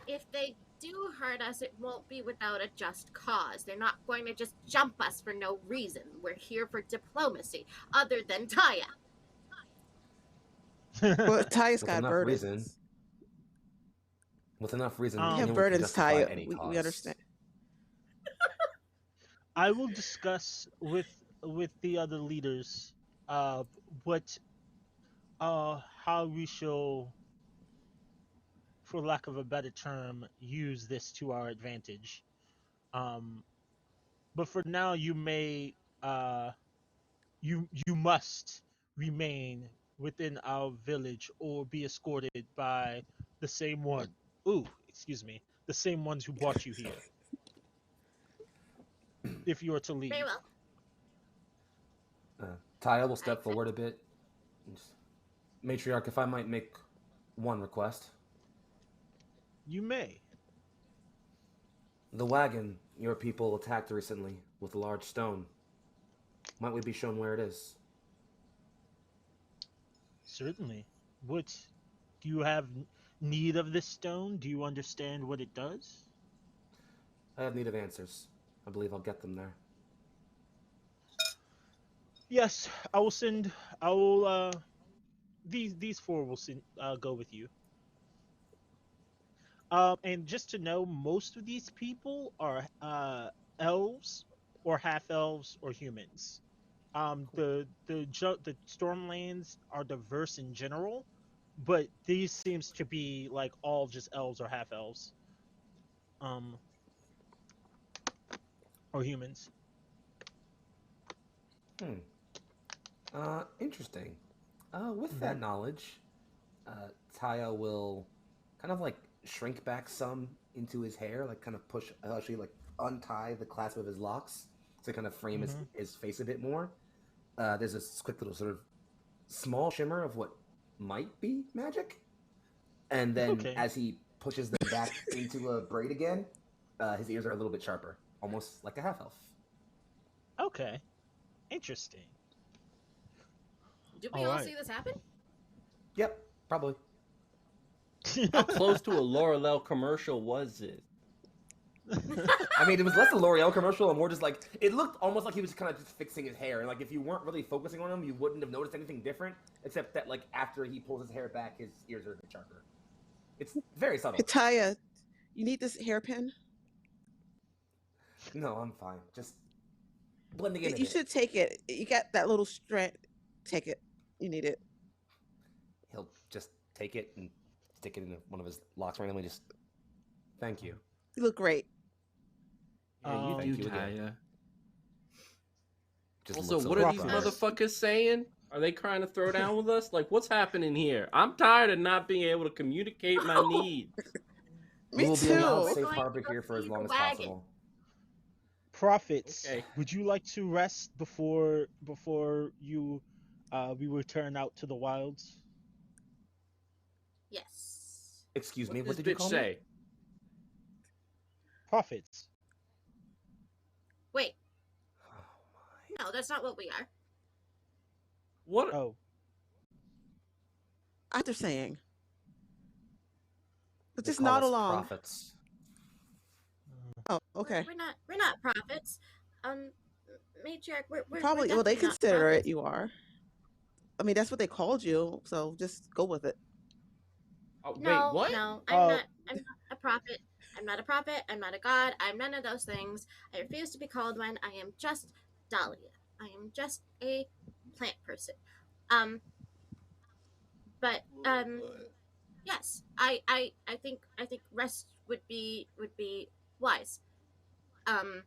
If they do hurt us, it won't be without a just cause. They're not going to just jump us for no reason. We're here for diplomacy, other than Taiya. Well, Taiya's With got enough burdens. reason. With enough reason, We We have anyone can burdens, justify Taiya. any cause. We understand. I will discuss with the other leaders what how we shall, for lack of a better term, use this to our advantage. Um, but for now, you may you must remain within our village or be escorted by the same one. Ooh, excuse me, the same ones who brought you here. If you are to leave. Very well. Taiya will step forward a bit. Matriarch, if I might make one request. You may. The wagon your people attacked recently with a large stone. Might we be shown where it is? Certainly. What do you have need of this stone? Do you understand what it does? I have need of answers. I believe I'll get them there. Yes, I will send. I will. These four will send. Go with you. And just to know, most of these people are elves, or half elves, or humans. The Stormlands are diverse in general, but these seems to be like all just elves or half elves. Or humans. Interesting. With that knowledge, Taiya will kind of like shrink back some into his hair, like kind of push, actually like untie the clasp of his locks to kind of frame his face a bit more. There's this quick little sort of small shimmer of what might be magic. And then as he pushes them back into a braid again, his ears are a little bit sharper, almost like a half-elf. Okay. Interesting. Did we all see this happen? Yep, probably. How close to a L'Oreal commercial was it? I mean, it was less a L'Oreal commercial and more just like, it looked almost like he was kind of just fixing his hair. And like, if you weren't really focusing on him, you wouldn't have noticed anything different, except that like after he pulls his hair back, his ears are a bit sharper. It's very subtle. Taiya, you need this hairpin? No, I'm fine. Just blending in. You should take it. You got that little strand. Take it. You need it. He'll just take it and stick it in one of his locks randomly. Just thank you. You look great. Yeah, you do, Taiya. Just also, what are these motherfuckers saying? Are they trying to throw down with us? Like, what's happening here? I'm tired of not being able to communicate my needs. Me we'll too. Be able to safe harbor here for as long as possible. Prophets, would you like to rest before you we return out to the wilds? Yes. Excuse me, what what did you call say? me? Prophets. Wait. No, that's not what we are. What? Oh. After saying. But They just call nod us along. Prophets. Oh, okay. We're not prophets. Matriarch, we're Probably. we're Well, they definitely not consider prophets. it. You are. I mean, that's what they called you. So just go with it. Oh, No, wait, what? no, I'm not a prophet. I'm not a prophet. I'm not a god. I'm none of those things. I refuse to be called one. I am just Dahlia. I am just a plant person. But yes, I think rest would be wise. And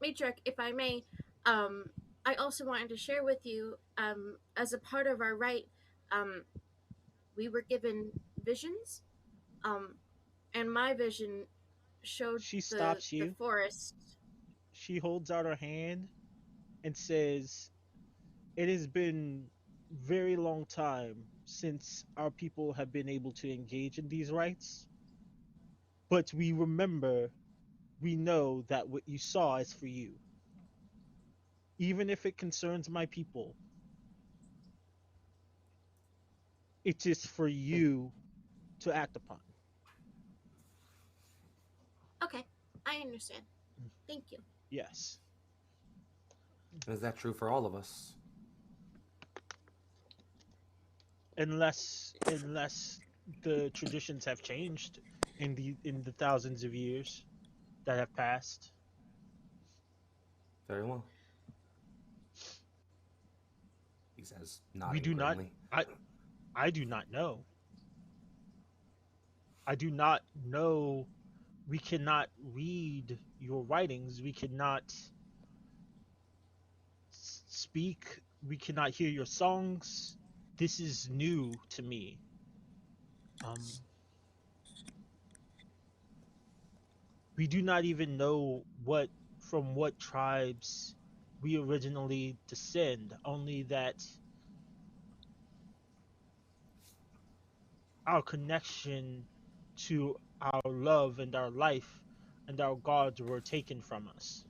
Matriarch, if I may, I also wanted to share with you, as a part of our rite, we were given visions, and my vision showed She stops the you. forest. She holds out her hand and says, "It has been very long time since our people have been able to engage in these rites. But we know that what you saw is for you. Even if it concerns my people, it is for you to act upon." Okay, I understand. Thank you. Yes. Is that true for all of us? Unless the traditions have changed in the thousands of years that have passed. Very well. He says, nodding We do grimly. not. I do not know. I do not know. We cannot read your writings. We cannot speak. We cannot hear your songs. This is new to me. We do not even know from what tribes we originally descend, only that our connection to our love and our life and our gods were taken from us.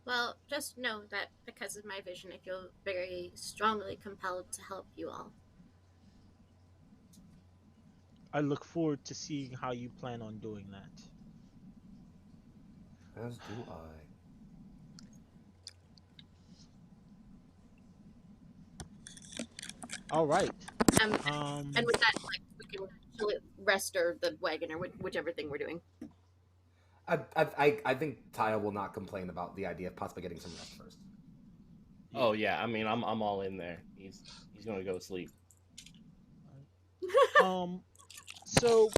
Well, just know that because of my vision, I feel very strongly compelled to help you all. I look forward to seeing how you plan on doing that. As do I. All right. And with that, like, we can rest or the wagon or whichever thing we're doing. I think Taiya will not complain about the idea of possibly getting some rest first. Oh yeah, I mean, I'm all in there. He's gonna go to sleep. So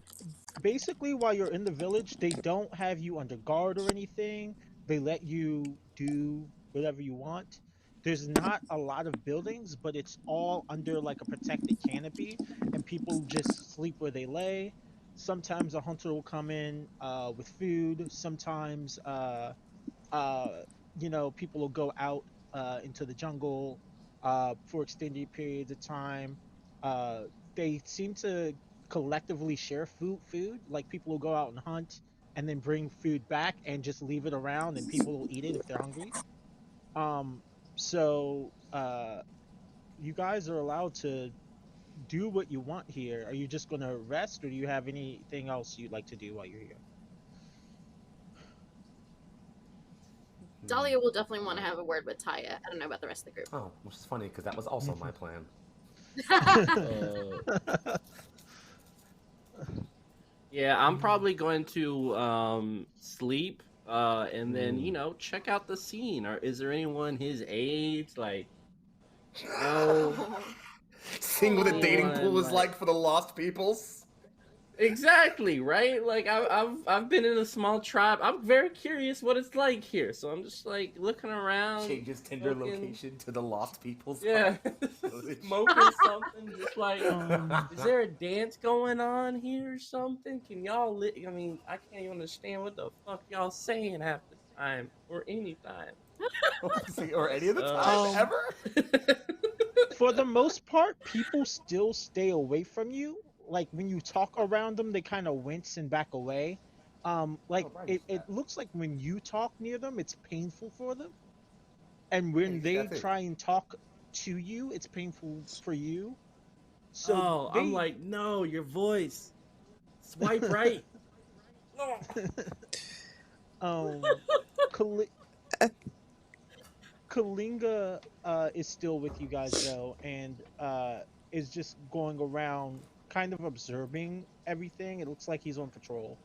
basically, while you're in the village, they don't have you under guard or anything. They let you do whatever you want. there's not a lot of buildings, but it's all under like a protected canopy, and people just sleep where they lay. Sometimes a hunter will come in with food. Sometimes uh, people will go out into the jungle for extended periods of time. Uh, they seem to collectively share food. Like people will go out and hunt and then bring food back and just leave it around, and people will eat it if they're hungry. Um, so you guys are allowed to do what you want here. Are you just gonna rest, or do you have anything else you'd like to do while you're here? Dahlia will definitely want to have a word with Taiya. I don't know about the rest of the group. Oh, which is funny because that was also my plan. Yeah, I'm probably going to sleep and then, check out the scene. Or is there anyone his age? Like, Seeing what the dating Anyone, pool is like- like for the lost peoples. exactly, right? Like, I've been in a small tribe. I'm very curious what it's like here. So I'm just like looking around. Changes Tinder smoking- location to the lost people's. Yeah, Village. smoking something. Just like, Um, is there a dance going on here or something? Can y'all? I mean, I can't even understand what the fuck y'all saying half the time or any time. Or any of the time Um, ever. for the most part, people still stay away from you. Like when you talk around them, they kind of wince and back away. Like Briar it, used it that. looks like when you talk near them, it's painful for them. And when you they got it. try and talk to you, it's painful for you. So Oh, I'm like, no, your voice. Swipe right. No. Kali- Kalinga is still with you guys though, and is just going around kind of observing everything. It looks like he's on patrol.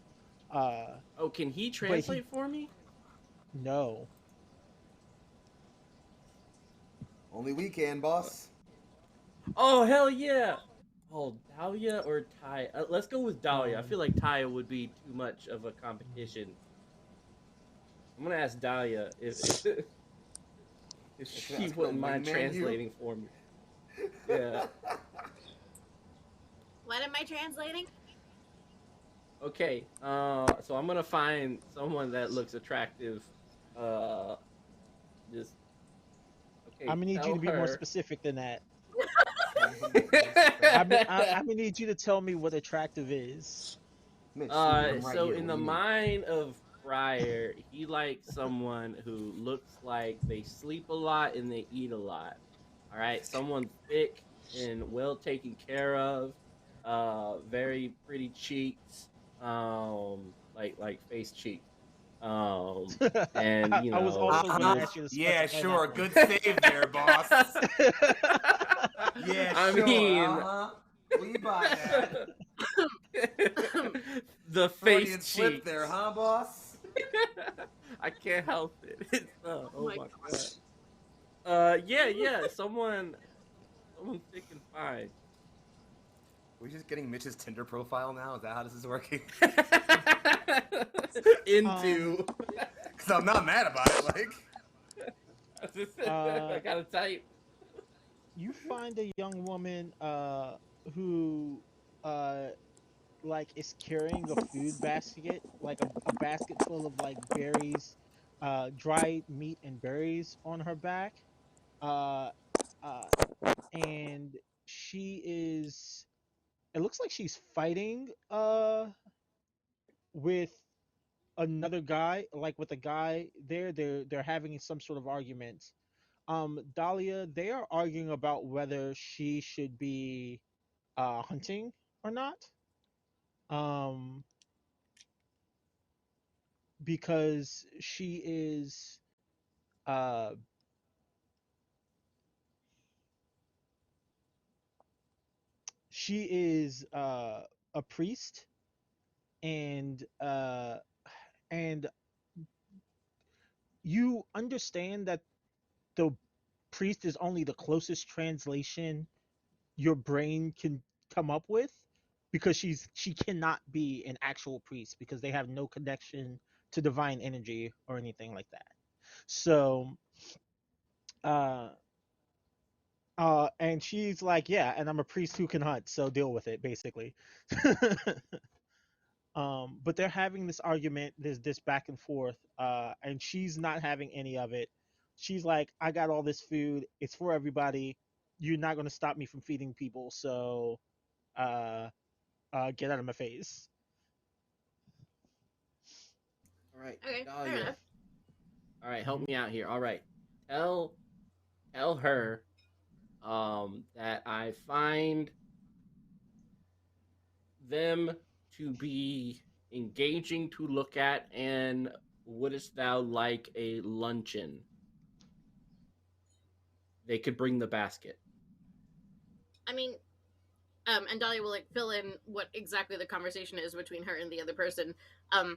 Oh, can he translate for me? No. Only we can, boss. Oh, hell yeah. Oh, Dahlia or Ty? Let's go with Dahlia. I Um, feel like Taiya would be too much of a competition. I'm gonna ask Dahlia if Should she ask her wouldn't to mind wingman you? translating for me. Yeah. What am I translating? Okay. So I'm gonna find someone that looks attractive. Just okay. I'm gonna need you tell to be more her- specific than that. I'm I'm gonna need you to tell me what attractive is. Mitch, I'm right So here. in What the do you mean? mind of Briar, he likes someone who looks like they sleep a lot and they eat a lot. All right, someone thick and well taken care of, very pretty cheeks, like face cheeks, and I was also gonna ask you to Yeah, specify sure. that Good save there, boss. Yeah, I sure. mean- We buy that. the Freudian face slip cheeks. there, huh, boss? I can't help it. Oh, Oh my my gosh. god. Yeah. Someone thick and fine. We're just getting Mitch's Tinder profile now. Is that how this is working? Into. Because I'm not mad about it. Like, I gotta type. You find a young woman who like is carrying a food basket, like a basket full of like berries, dried meat and berries on her back. Uh uh and she is, it looks like she's fighting with another guy, like with a guy there. They're having some sort of argument. Dahlia, they are arguing about whether she should be hunting or not. Um, because uh she is a priest, and and you understand that the priest is only the closest translation your brain can come up with, because she cannot be an actual priest because they have no connection to divine energy or anything like that. So Uh, and she's like, yeah, and I'm a priest who can hunt, so deal with it, basically. But they're having this argument, there's this back and forth, and she's not having any of it. She's like, I got all this food, it's for everybody. You're not going to stop me from feeding people, so uh, get out of my face. All right, Okay, fair Dahlia. enough. All right, help me out here. All right, tell her that I find them to be engaging to look at, and wouldst thou like a luncheon? They could bring the basket. I mean, and Dahlia will like fill in what exactly the conversation is between her and the other person. They're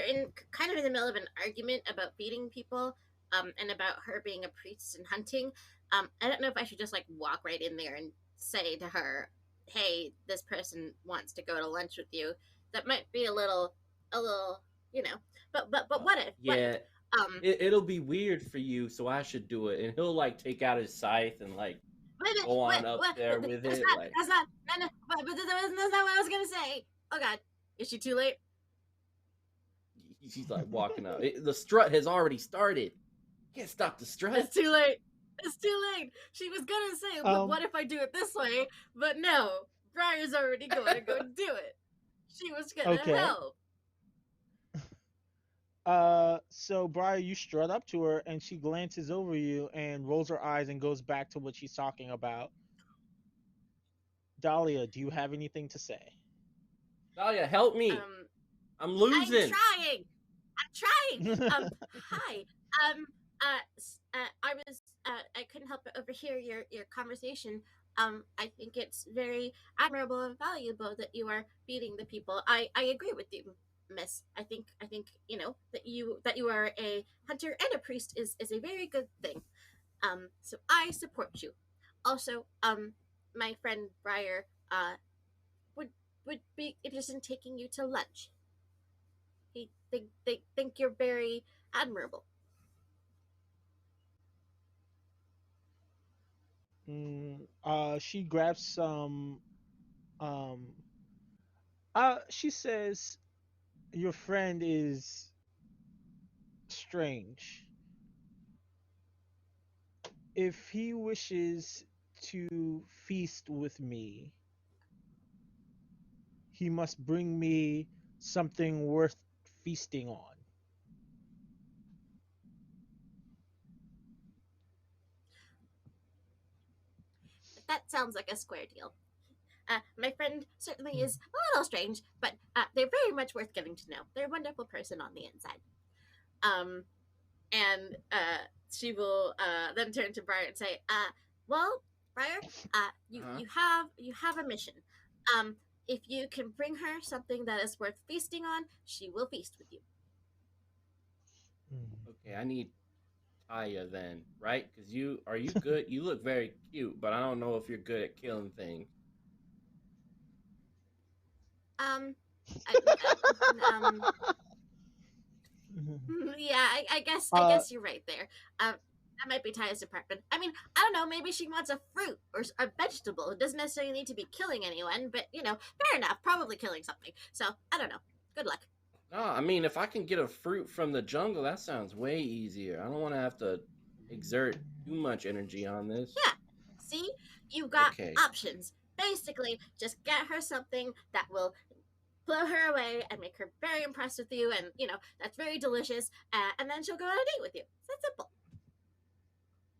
in kind of in the middle of an argument about feeding people, and about her being a priest and hunting. I don't know if I should just like walk right in there and say to her, "Hey, this person wants to go to lunch with you." That might be a little, you know. But what if? Yeah, What if, it'll be weird for you, so I should do it. And he'll like take out his scythe and like go on up there with it. Like, that's not, no, but that's not what I was gonna say. Oh God, is she too late? she's like walking up. The strut has already started. Can't stop the strut. It's too late. It's too late. She was gonna say, but what if I do it this way? But no, Briar's already going to go do it. She was gonna help. So Briar, you strut up to her and she glances over you and rolls her eyes and goes back to what she's talking about. Dahlia, do you have anything to say? Dahlia, help me. I'm losing. I'm trying. Hi. I couldn't help but overhear your conversation. I think it's very admirable and valuable that you are feeding the people. I agree with you, Miss. I think that you are a hunter and a priest is a very good thing. So I support you. Also, my friend Briar would be interested in taking you to lunch. They think you're very admirable. She grabs some. She says, "Your friend is strange. If he wishes to feast with me, he must bring me something worth feasting on." That sounds like a square deal. My friend certainly is a little strange, but they're very much worth getting to know. They're a wonderful person on the inside. And she will then turn to Briar and say, well, Briar, you have a mission. If you can bring her something that is worth feasting on, she will feast with you. Okay, I need Taiya then, right? Because are you good? You look very cute, but I don't know if you're good at killing things. Yeah, I guess you're right there. That might be Taiya's department. I mean, I don't know. Maybe she wants a fruit or a vegetable. It doesn't necessarily need to be killing anyone, but fair enough. Probably killing something. So I don't know. Good luck. No, I mean, if I can get a fruit from the jungle, that sounds way easier. I don't want to have to exert too much energy on this. Yeah. See, you've got options. Basically, just get her something that will blow her away and make her very impressed with you, and that's very delicious, and then she'll go on a date with you. It's that simple.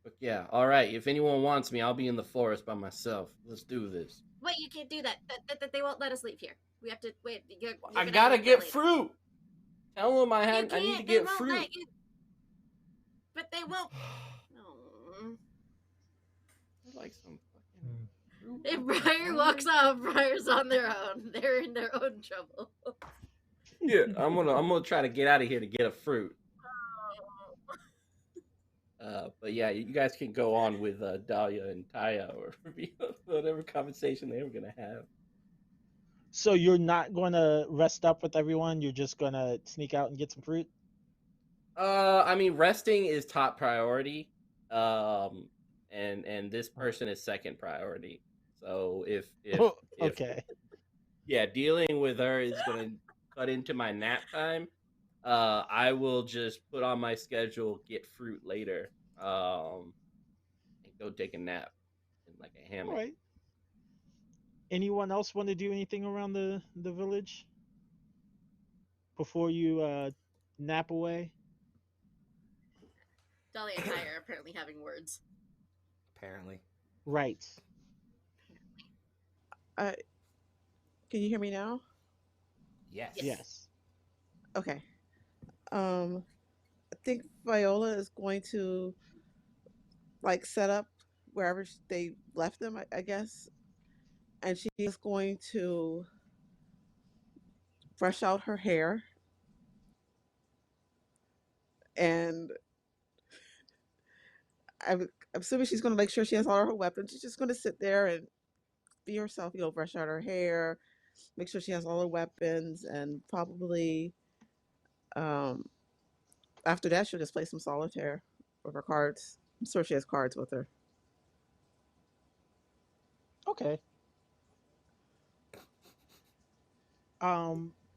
But yeah, all right. If anyone wants me, I'll be in the forest by myself. Let's do this. Wait, you can't do that. That they won't let us leave here. We have to wait. I gotta get fruit. Tell them I need to get fruit. But they won't. Like some fucking fruit. If Briar walks off, Briar's on their own. They're in their own trouble. Yeah, I'm gonna try to get out of here to get a fruit. But yeah, you guys can go on with Dahlia and Taiya or whatever conversation they were gonna have. So you're not gonna rest up with everyone? You're just gonna sneak out and get some fruit? I mean, resting is top priority. And this person is second priority. So if Okay. yeah, dealing with her is gonna cut into my nap time, I will just put on my schedule, get fruit later, and go take a nap in like a All hammock. right. Anyone else want to do anything around the village before you nap away? Dahlia and Taiya are apparently having words. Apparently. Right. Can you hear me now? Yes. Yes. Okay. I think Viola is going to like set up wherever they left them, I guess, and she is going to brush out her hair, and I'm assuming she's going to make sure she has all her weapons. She's just going to sit there and be herself, brush out her hair, make sure she has all her weapons, and probably um, after that, she'll just play some solitaire with her cards. I'm sure she has cards with her. Okay.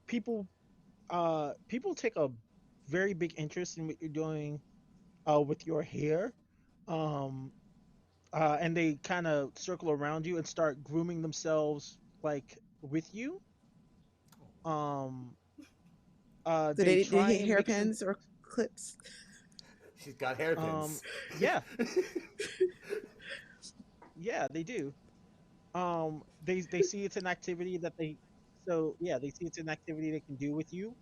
People people take a very big interest in what you're doing with your hair. Um and they kind of circle around you and start grooming themselves like with you. Um Do they they need try and make some hairpins or clips? She's got hairpins. yeah. Yeah, they do. They see it's an activity that they so yeah, they see it's an activity they can do with you.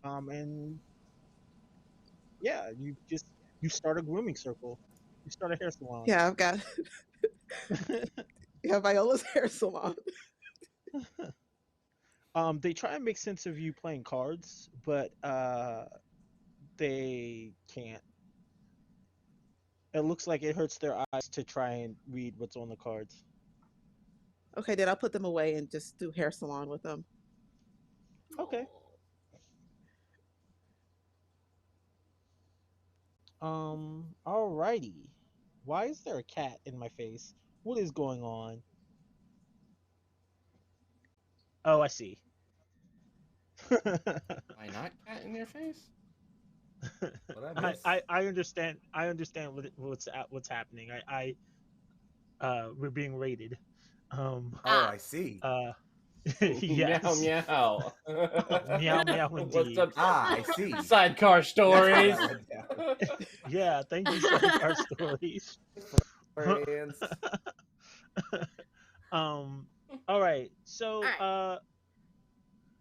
And yeah, you start a grooming circle. You start a hair salon. Yeah, I've got Viola's hair salon. They try and make sense of you playing cards, but they can't. It looks like it hurts their eyes to try and read what's on the cards. Okay, then I'll put them away and just do hair salon with them. Okay. Alrighty. Why is there a cat in my face? What is going on? Oh, I see. Why not cat in your face? What I miss? I understand. I understand what's happening. We're being raided. Oh, I see. Yes. Meow meow. Meow meow What's indeed. up? I see. Sidecar stories. Yeah, thank you, Sidecar Stories. Friends. All right. So All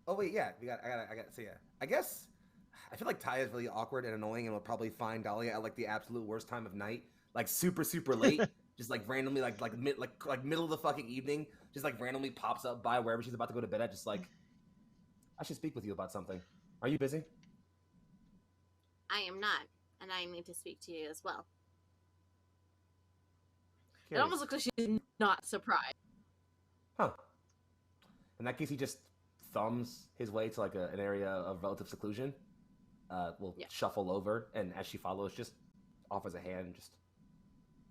Oh wait, yeah, I got. So yeah, I guess I feel like Taiya is really awkward and annoying, and will probably find Dahlia at like the absolute worst time of night, like super late, just like randomly, like middle of the fucking evening, just like randomly pops up by wherever she's about to go to bed at, just like, I should speak with you about something. Are you busy? I am not, and I need to speak to you as well. It Curious. almost looks like she's not surprised. Huh. In that case, he just thumbs his way to like an area of relative seclusion. Will shuffle over, and as she follows, just offers a hand, just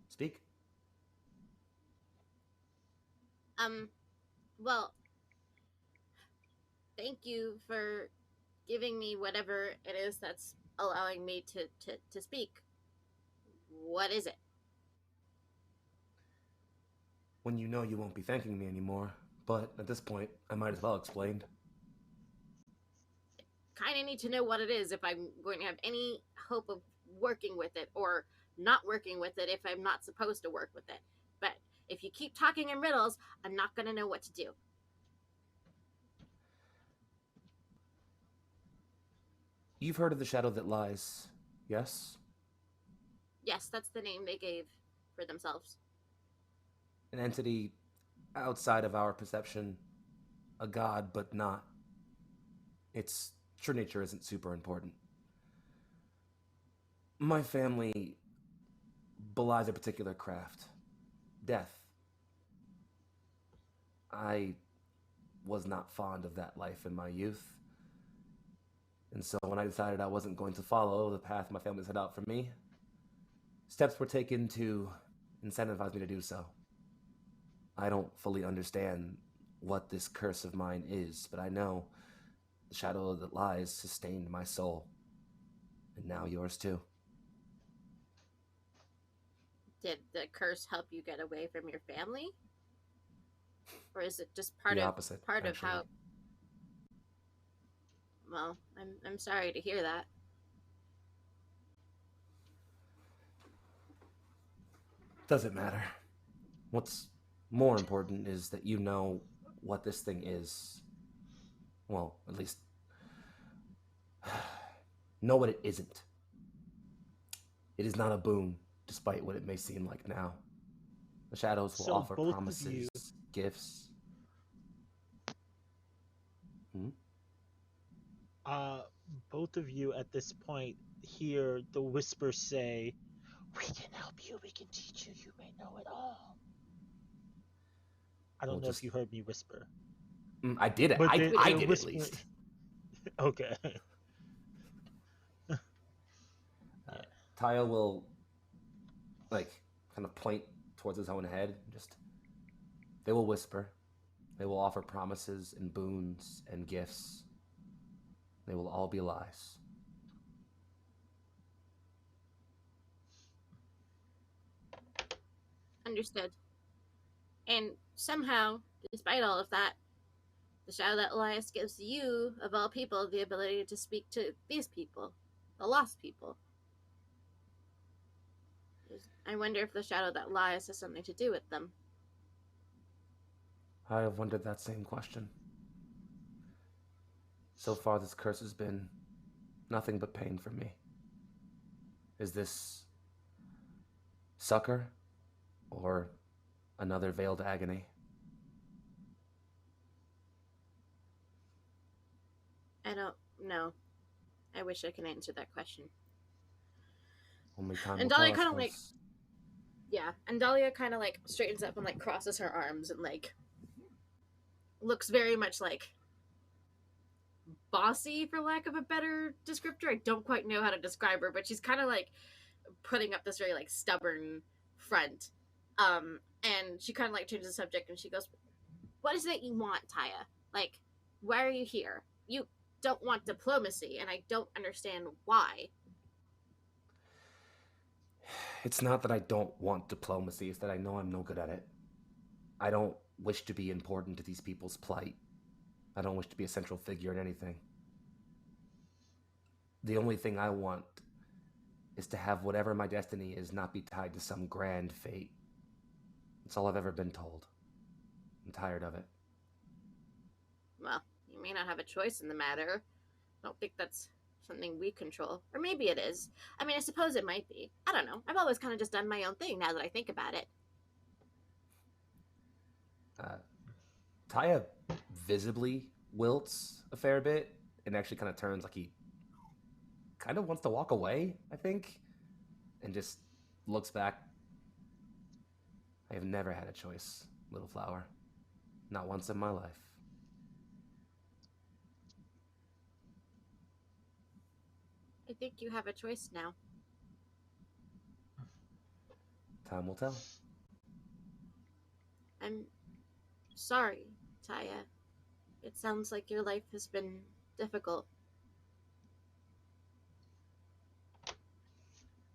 speak. Well, thank you for giving me whatever it is that's allowing me to speak. What is it? When you know you won't be thanking me anymore, but at this point, I might as well explain. Kind of need to know what it is if I'm going to have any hope of working with it, or not working with it if I'm not supposed to work with it. But if you keep talking in riddles, I'm not going to know what to do. You've heard of the shadow that lies, yes? Yes, that's the name they gave for themselves. An entity outside of our perception, a god, but not. Its true nature isn't super important. My family belies a particular craft, death. I was not fond of that life in my youth. And so when I decided I wasn't going to follow the path my family set out for me, steps were taken to incentivize me to do so. I don't fully understand what this curse of mine is, but I know the shadow that lies sustained my soul. And now yours too. Did the curse help you get away from your family? Or is it just part The of opposite, part actually. of how? Well, I'm sorry to hear that. Doesn't matter. What's more important is that you know what this thing is. Well, at least know what it isn't. It is not a boon, despite what it may seem like now. The shadows will So offer both of promises, you- gifts. Both of you at this point hear the whisper say, "We can help you, we can teach you, you may know it all." I don't know if you heard me whisper. I did it. But I they're did at whispering- least. Okay. Taiya will, kind of point towards his own head. They will whisper. They will offer promises and boons and gifts. They will all be lies. Understood. And somehow, despite all of that, the shadow that lies gives you, of all people, the ability to speak to these people, the lost people. I wonder if the shadow that lies has something to do with them. I have wondered that same question. So far, this curse has been nothing but pain for me. Is this succor or another veiled agony? I don't know. I wish I could answer that question. Only time And will Dahlia tell, I kind of suppose. Yeah, and Dahlia kind of straightens up and crosses her arms and looks very much bossy, for lack of a better descriptor. I don't quite know how to describe her, but she's kind of putting up this very stubborn front. And she kind of changes the subject and she goes, "What is it you want, Taiya? Why are you here? You don't want diplomacy, and I don't understand why." It's not that I don't want diplomacy, it's that I know I'm no good at it. I don't wish to be important to these people's plight. I don't wish to be a central figure in anything. The only thing I want is to have whatever my destiny is not be tied to some grand fate. That's all I've ever been told. I'm tired of it. Well, you may not have a choice in the matter. I don't think that's something we control. Or maybe it is. I mean, I suppose it might be. I don't know. I've always kind of just done my own thing now that I think about it. Taiya visibly wilts a fair bit and actually kind of turns like he kind of wants to walk away, I think, and just looks back. I have never had a choice, little flower. Not once in my life. I think you have a choice now. Time will tell. I'm sorry, Taiya. It sounds like your life has been difficult.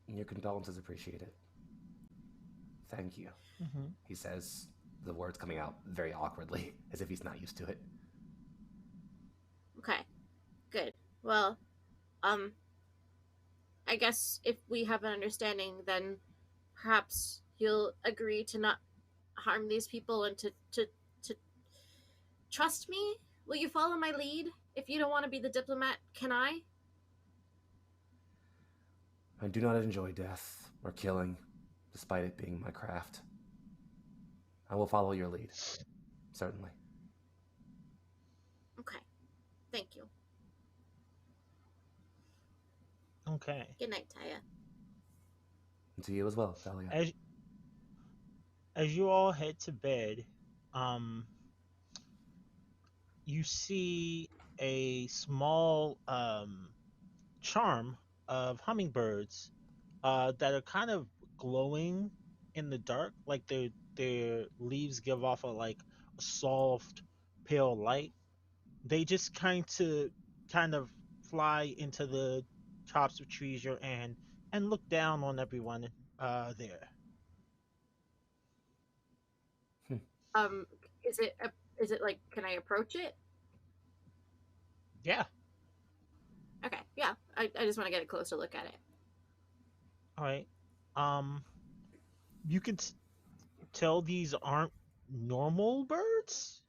Your condolences appreciated. Thank you, he says, the words coming out very awkwardly, as if he's not used to it. Okay, good. Well, I guess if we have an understanding, then perhaps you'll agree to not harm these people and to trust me? Will you follow my lead? If you don't want to be the diplomat, can I? I do not enjoy death or killing, despite it being my craft. I will follow your lead, certainly. Okay. Thank you. Okay. Good night, Taiya. And to you as well, Dahlia. As you all head to bed, you see a small charm of hummingbirds that are kind of glowing in the dark, like their leaves give off a soft pale light. They just kind of fly into the tops of trees you're in and look down on everyone there. Um, is it like, can I approach it? Yeah. Okay, yeah. I just want to get a closer look at it. All right. You can tell these aren't normal birds.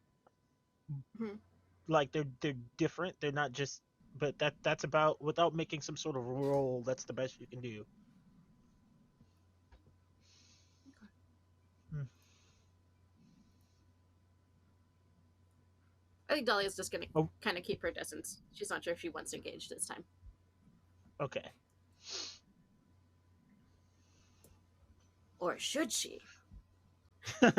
Mhm. Like they're different. They're not just. But that's about, without making some sort of roll. That's the best you can do. I think Dahlia's just gonna Oh. kind of keep her distance. She's not sure if she wants to engage this time. Okay. Or should she? I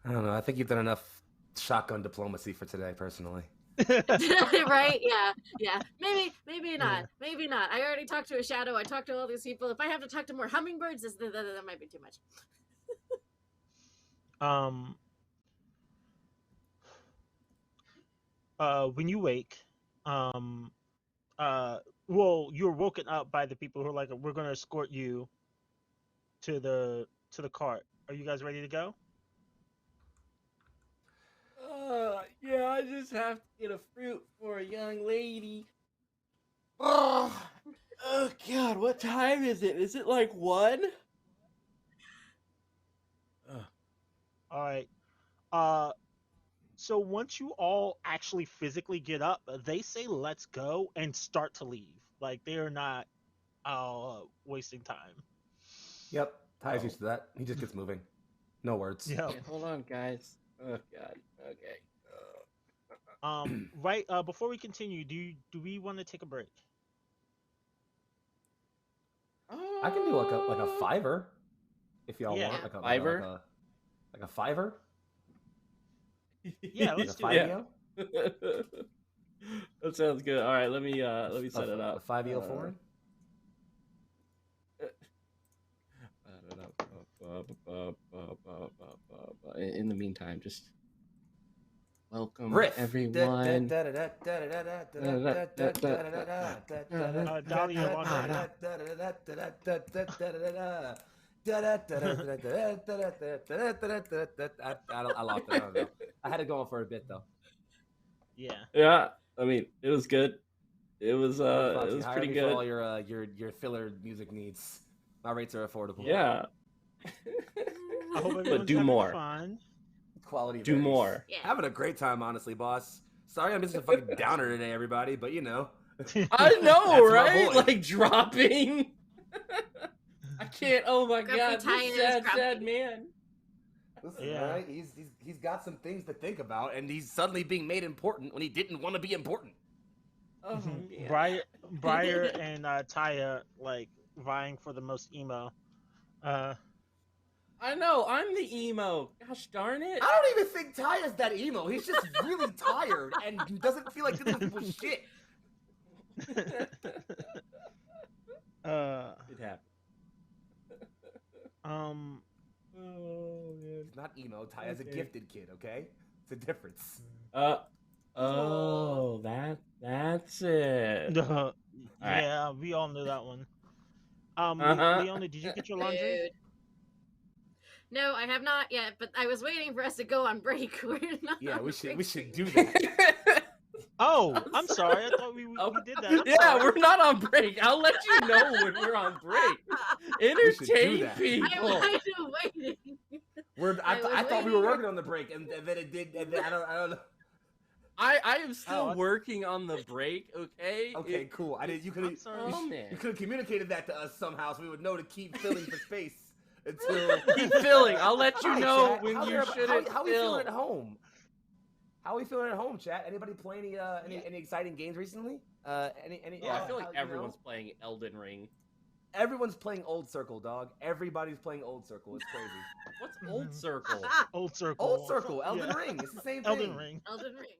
don't know. I think you've done enough shotgun diplomacy for today, personally. Right? Yeah. Maybe not. Maybe not. I already talked to a shadow. I talked to all these people. If I have to talk to more hummingbirds, that might be too much. When you wake, well, you're woken up by the people who are like, we're gonna escort you to the cart. Are you guys ready to go? Yeah, I just have to get a fruit for a young lady. Oh God, what time is it? Is it like 1? All right. So once you all actually physically get up, they say let's go and start to leave. Like they are not wasting time. Yep, Taiya's used to that. He just gets moving. No words. Yeah. Okay, hold on, guys. Oh God. Okay. Right. Before we continue, do we want to take a break? I can do like a fiver, if y'all Yeah. want. Like a Fiver? like a fiver. Yeah, Like let's a do five-yo? That sounds good. All right, let me set it up. A 5-yo foreign. In the meantime, just welcome Riff. everyone. Dahlia, I lost it. I don't know. I had it going for a bit though. Yeah. Yeah, I mean, it was good. It was Foxy, hire pretty me good. for all your filler music needs. My rates are affordable. Yeah. I hope But everyone's do having more. fun. Quality. Do varies. more. Yeah. Having a great time, honestly, boss. Sorry, I'm just a fucking downer today, everybody. But you know. I know, That's my right? boy. Like dropping. I can't. Oh my Grumpy God, Taiya this is sad grumpy. man. Listen, Yeah. right? He's got some things to think about, and he's suddenly being made important when he didn't want to be important. Oh man. Briar and Taiya like vying for the most emo. I know. I'm the emo. Gosh darn it. I don't even think Taiya's that emo. He's just really tired and doesn't feel like dealing with people's shit. It happened. Oh man. He's not emo. Taiya's a gifted kid. Okay, it's a difference. Oh, that's it. Yeah, we all knew that one. Leona, did you get your laundry? Dude. No, I have not yet, but I was waiting for us to go on break. We're not. Yeah, on we break. should do that. Oh, I'm sorry. I thought we did that. I'm Yeah, sorry. we're not on break. I'll let you know when we're on break. should do Entertain that. I'm people. kind of waiting. I thought we were working on the break, and then it did. And then I don't know. I am still Oh, working on the break. Okay. Okay, cool. You could I'm sorry. Oh man. you could have communicated that to us somehow, so we would know to keep filling for space until. Keep filling. I'll let you Hi, know chat. when How's you everybody- shouldn't How we fill. feeling at home? How are we feeling at home, chat? Anybody play any exciting games recently? Any? Yeah, I feel like you know? everyone's playing Elden Ring. Everyone's playing Old Circle, dog. Everybody's playing Old Circle. It's crazy. What's Old Mhm. Circle? Old Circle. Old Circle, Elden Yeah. Ring. It's the same Elden thing. Ring. Elden Ring.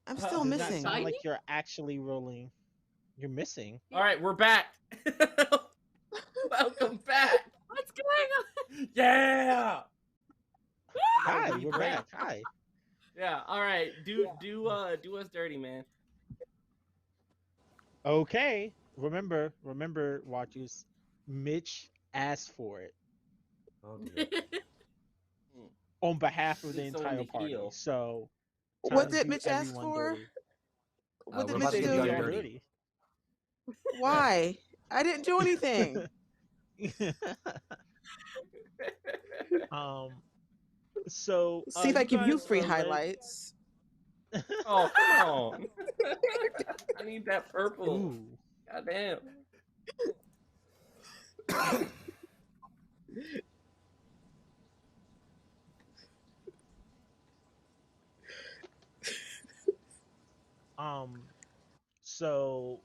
I'm still Does that missing. sound Taiya? like you're actually rolling? You're missing. All right, we're back. Welcome back. What's going on? Yeah. Hi, Really we're great. back. Hi. Yeah. All right. Do us dirty, man. Okay. Remember, watchers. Mitch asked for it Oh dear. on behalf of the Need someone entire to party. heal. So, time What to did do Mitch ask everyone for? dirty. What did we're Mitch about to Mitch get said do? y'all y'all dirty. Why? I didn't do anything. So See if I you give you guys free led... highlights. Oh, come on. I need that purple. Ooh. Goddamn. So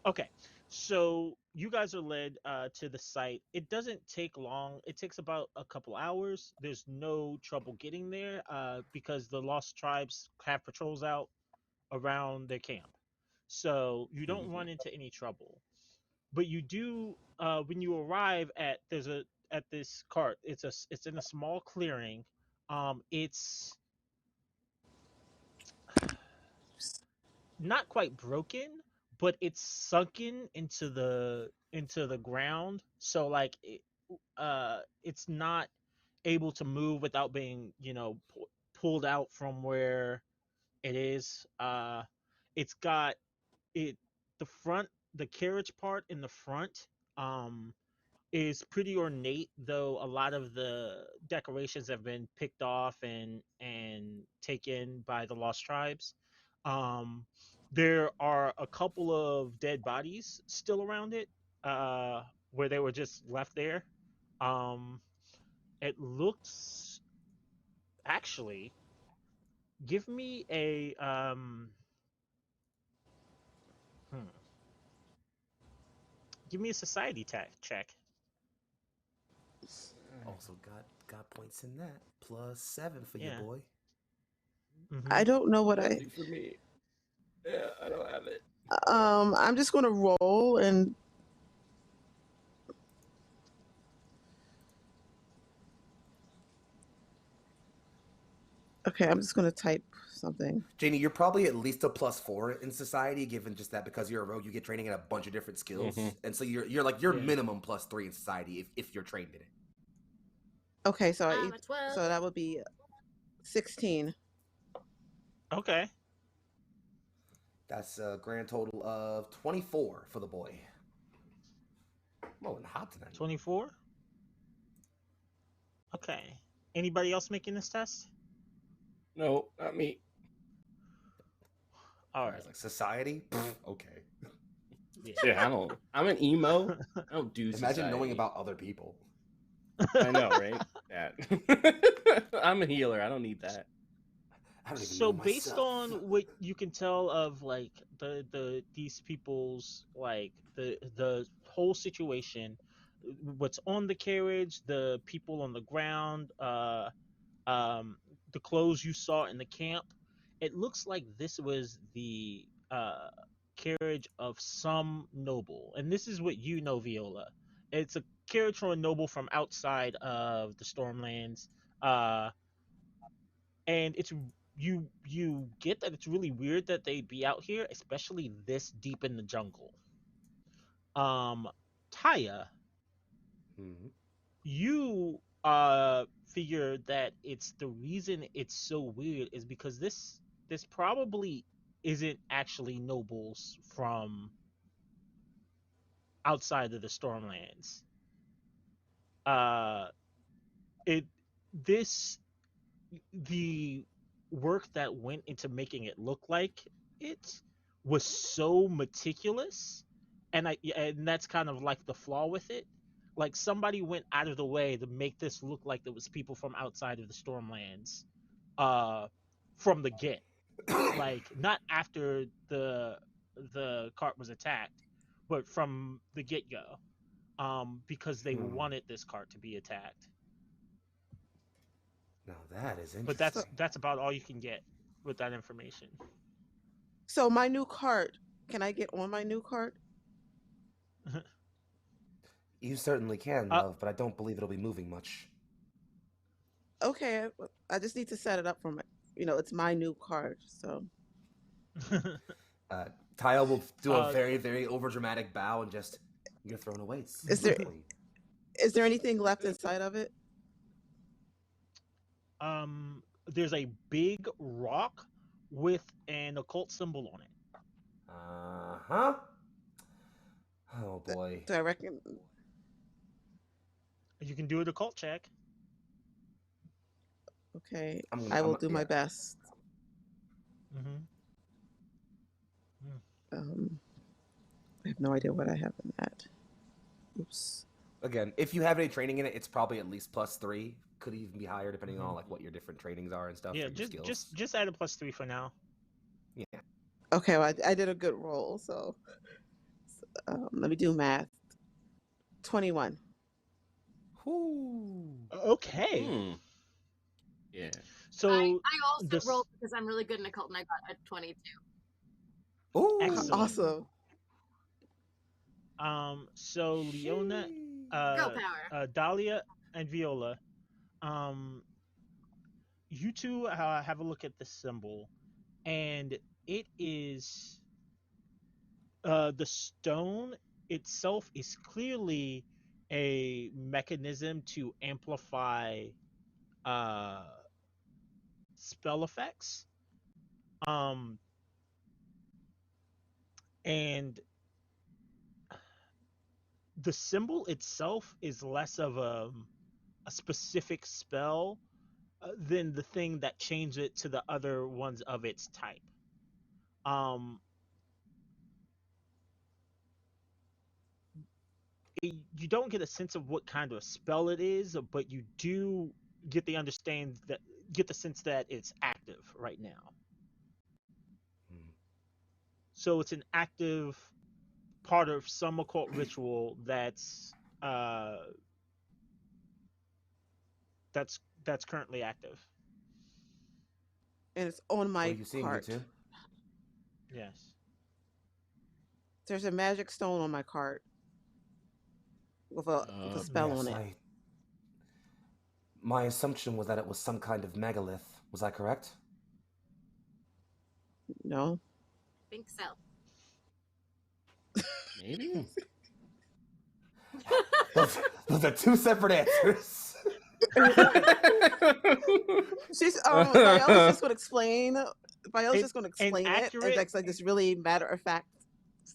okay. So you guys are led to the site. It doesn't take long. It takes about a couple hours. There's no trouble getting there because the Lost Tribes have patrols out around their camp. So you don't run into any trouble. But you do when you arrive at this cart. It's in a small clearing. It's not quite broken, but it's sunken into the ground. So like it's not able to move without being pulled out from where it is. It's got it the carriage part in the front is pretty ornate, though a lot of the decorations have been picked off and taken by the Lost Tribes. Um, there are a couple of dead bodies still around it, where they were just left there. Um, it looks actually. Give me a hmm, give me a society check. Also got points in that. +7 for your Yeah. boy. I don't know what I. Nothing for me. Yeah, I don't have it. I'm just gonna roll and. Okay, I'm just gonna type something. Janie, you're probably at least a +4 in society, given just that because you're a rogue, you get training in a bunch of different skills, and so you're Yeah. minimum +3 in society if you're trained in it. Okay, so I'm a 12. so that would be 16. Okay. That's a grand total of 24 for the boy. Rolling hot tonight. 24. Okay. Anybody else making this test? No, not me. All It's right. like society. Okay. Yeah, I don't. I'm an emo. I don't do. Imagine knowing society. about other people. I know, right? Yeah. I'm a healer. I don't need that. I don't even So know based myself. on what you can tell of like these people's like the whole situation, what's on the carriage, the people on the ground, the clothes you saw in the camp, it looks like this was the carriage of some noble, and this is what you know, Viola. It's a carriage from a noble from outside of the Stormlands, and it's you get that it's really weird that they'd be out here, especially this deep in the jungle. Taiya, you figure that it's the reason it's so weird is because this probably isn't actually nobles from outside of the Stormlands. It this the work that went into making it look like it was so meticulous, and that's kind of like the flaw with it. Like somebody went out of the way to make this look like there was people from outside of the Stormlands from the get. Like not after the cart was attacked, but from the get-go, because they wanted this cart to be attacked. Now that is interesting. But that's about all you can get with that information. So my new cart, can I get on my new cart? You certainly can, love, but I don't believe it'll be moving much. Okay, I just need to set it up for my, it's my new cart, so. Taiya will do a very, very overdramatic bow and just, your throne awaits. Is there anything left inside of it? There's a big rock with an occult symbol on it. Uh-huh. Oh boy. Do I reckon? You can do an occult check. Okay, I will do my best. I have no idea what I have in that. Oops. Again, if you have any training in it, it's probably at least +3. Could even be higher depending on like what your different trainings are and stuff. Yeah, your skills. just add a +3 for now. Yeah. Okay, well, I did a good roll, so let me do math. 21. Ooh. Okay. Yeah. So I also rolled because I'm really good in occult and I got a 22. Ooh. Awesome. So Leona, Go power. Dahlia, and Viola, you two have a look at the symbol, and it is the stone itself is clearly a mechanism to amplify spell effects. And the symbol itself is less of a specific spell than the thing that changed it to the other ones of its type. You don't get a sense of what kind of spell it is, but you do get the sense that it's active right now. So it's an active part of some occult ritual that's currently active. And it's on my What are you seeing, cart. you two? Yes. There's a magic stone on my cart with a spell on it. My assumption was that it was some kind of megalith. Was I correct? No. I think so. Maybe? Those are two separate answers. Viola's just gonna explain. Viola's just gonna explain it. Accurate, It's like this really matter of fact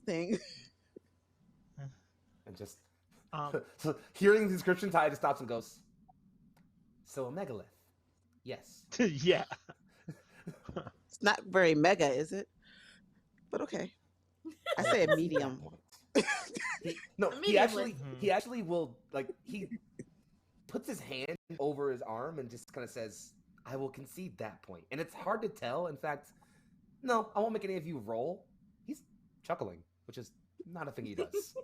thing. And just so hearing the description, Taiya just stops and goes, "So a megalith? Yes." Yeah. It's not very mega, is it? But okay. I say a medium. He actually will, like, he puts his hand over his arm and just kind of says, "I will concede that point." And it's hard to tell. In fact, no, I won't make any of you roll. He's chuckling, which is not a thing he does.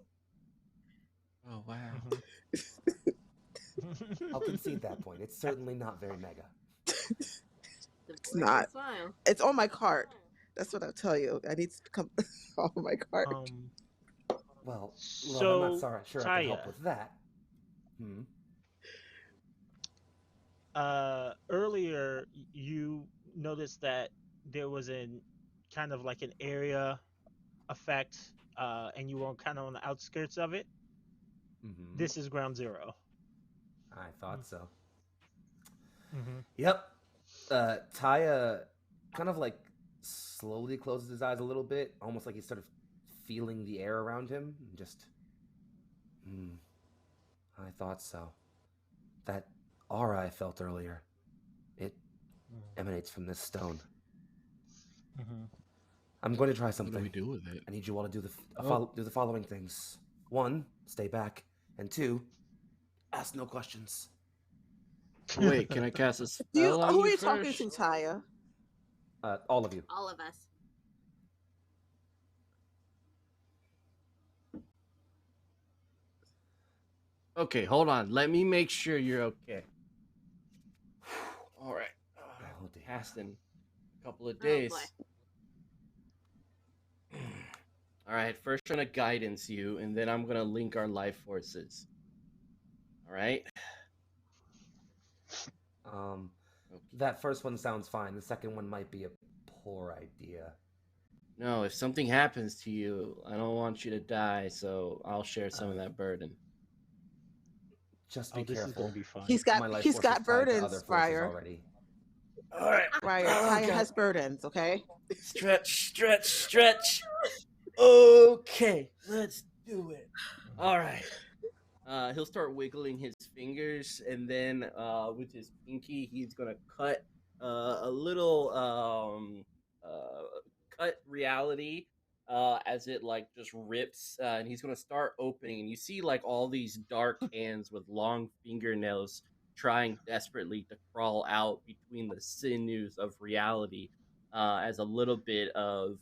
Oh, wow. I'll concede that point. It's certainly not very mega. It's not. It's on my cart. That's what I'll tell you. I need to come off of my cart. Well, so I'm not sure I can help with that. Earlier, you noticed that there was an kind of like an area effect, and you were kind of on the outskirts of it. This is ground zero. I thought so. Yep. Taiya kind of like slowly closes his eyes a little bit, almost like he's sort of feeling the air around him. And just, I thought so. That aura I felt earlier, it emanates from this stone. I'm going to try something. What do we do with it? I need you all to do the following things. 1, stay back. And 2, ask no questions. Wait, can I cast a spell on who you are you first? talking to, Taiya? All of you. All of us. Okay, hold on. Let me make sure you're okay. All right. Oh, dear. Passed in a couple of Oh, days. boy. All right. First, I'm gonna guidance you, and then I'm gonna link our life forces. All right. That first one sounds fine. The second one might be a poor idea. No, if something happens to you, I don't want you to die, so I'll share some of that burden. Just be This is careful. gonna be fun. He's My life got force is tied to other burdens, forces Briar. already. All right. Briar, Oh, Taiya God. has burdens, okay? Stretch. Okay, let's do it. All right. He'll start wiggling his fingers, and then with his pinky, he's gonna cut a little cut reality as it like just rips, and he's gonna start opening, and you see like all these dark hands with long fingernails trying desperately to crawl out between the sinews of reality. As a little bit of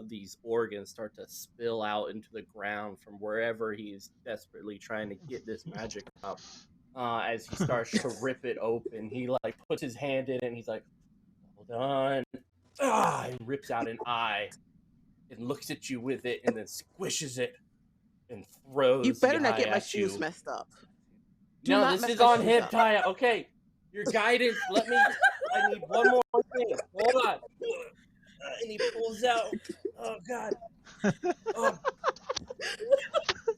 these organs start to spill out into the ground from wherever he's desperately trying to get this magic up. As he starts to rip it open, he like puts his hand in it and he's like, "Hold on." He rips out an eye and looks at you with it and then squishes it and throws You better the not eye get my at shoes you. messed up. Do No, not this mess is my on shoes him, up. Taiya. Okay, your guidance. I need one more thing. Hold on. And he pulls out. Oh God. Oh.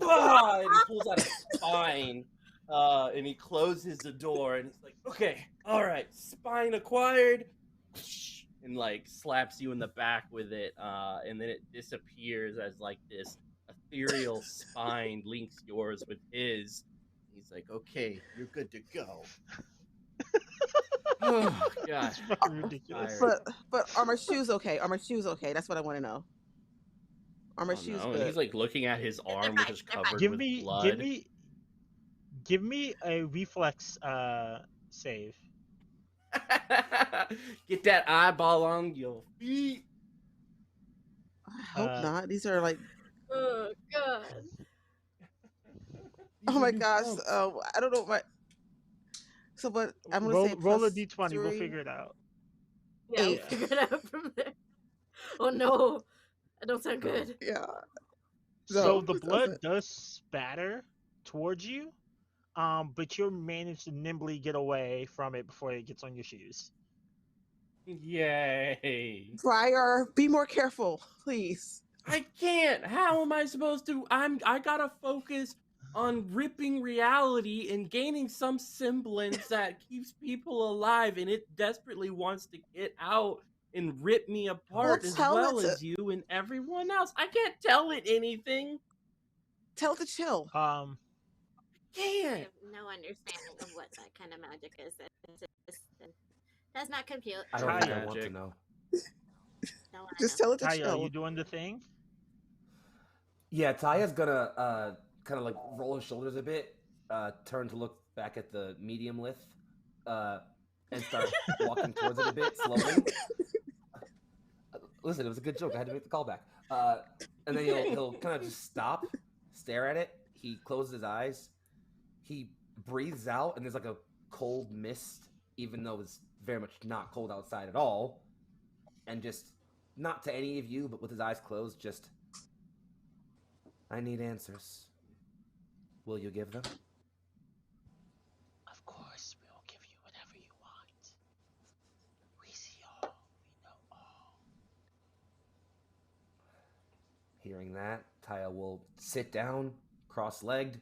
And he pulls out a spine. And he closes the door, and he's like, "Okay, all right, spine acquired." And like slaps you in the back with it, and then it disappears as like this ethereal spine links yours with his. He's like, "Okay, you're good to go." Oh God, It's fucking ridiculous. But are my shoes okay? Are my shoes okay? That's what I want to know. Are my Oh, shoes no. good? And he's like looking at his arm, which is covered Give with me blood. give me a reflex save. Get that eyeball on your feet. I hope Uh, not. These are like, Oh, God. oh my gosh. I don't know what. So, but I'm gonna say roll a plus d20. 3. We'll figure it out. Yeah, we'll 8. figure it out from there. Oh, no. That don't sound good. Yeah. So No, the it blood doesn't. does spatter towards you, but you manage to nimbly get away from it before it gets on your shoes. Yay. Briar, be more careful, please. I can't. How am I supposed to? I gotta focus on ripping reality and gaining some semblance that keeps people alive, and it desperately wants to get out and rip me apart as tell well it to- as you and everyone else. I can't tell it anything. Tell it to chill. I Can't. have no understanding of what that kind of magic is. It does not compute. I don't think I Taiya. want to know. Don't wanna Just know. tell it to Taiya, are chill. you doing the thing? Yeah, Taya's gonna kind of like roll his shoulders a bit, turn to look back at the medium lift, and start walking towards it a bit slowly. Listen, it was a good joke. I had to make the callback. And then he'll kind of just stop, stare at it. He closes his eyes. He breathes out, and there's like a cold mist, even though it's very much not cold outside at all. And just, not to any of you, but with his eyes closed, just, I need answers. Will you give them? Of course, we'll give you whatever you want. We see all. We know all. Hearing that, Taiya will sit down, cross-legged,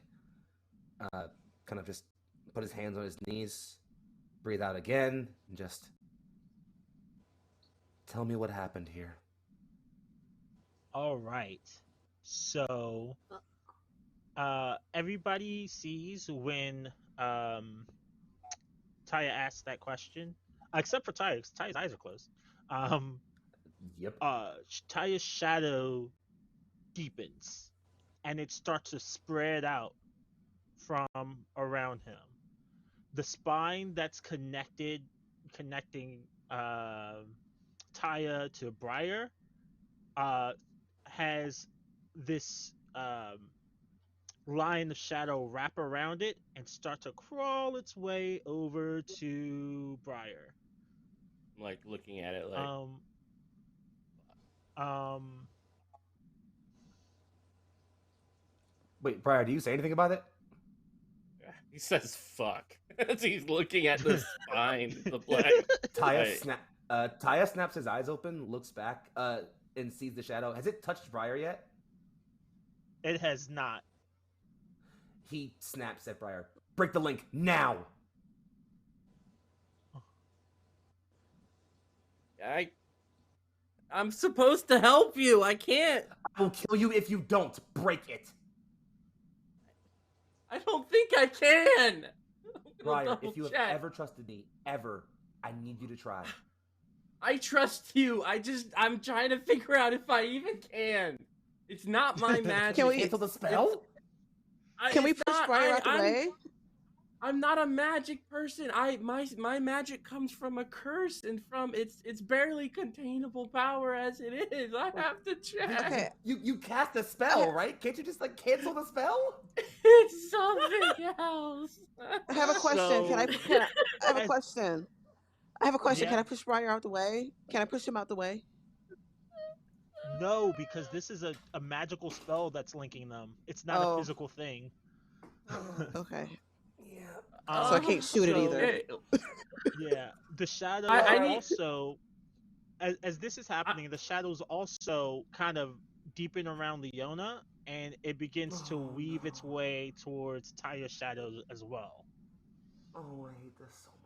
kind of just put his hands on his knees, breathe out again, and just tell me what happened here. All right. So, everybody sees when Taiya asks that question, except for Taiya, because Taiya's eyes are closed. Yep. Taiya's shadow deepens, and it starts to spread out from around him. The spine that's connecting Taiya to Briar has this line of shadow wrap around it and start to crawl its way over to Briar. I'm like looking at it like. Wait, Briar, do you say anything about it? He says "fuck" as he's looking at the spine, the black. Taiya snaps his eyes open, looks back, and sees the shadow. Has it touched Briar yet? It has not. He snaps at Briar. Break the link now. I'm supposed to help you. I can't. I will kill you if you don't break it. I don't think I can. Briar, if you have ever trusted me, ever, I need you to try. I trust you. I'm trying to figure out if I even can. It's not my magic. Can we cancel the spell? Can we push Briar out the way? I'm not a magic person. My magic comes from a curse and from it's barely containable power as it is. I have to check. Okay. You cast a spell, right? Can't you just like cancel the spell? It's something else. I have a question. I have a question. I have a question. Yeah. Can I push Briar out the way? Can I push him out the way? No, because this is a magical spell that's linking them. It's not a physical thing. Okay. Yeah. So I can't shoot it either. Yeah. The shadow also, as this is happening, the shadows also kind of deepen around Leona, and it begins to weave its way towards Taiya's shadows as well. Oh, I hate this so much.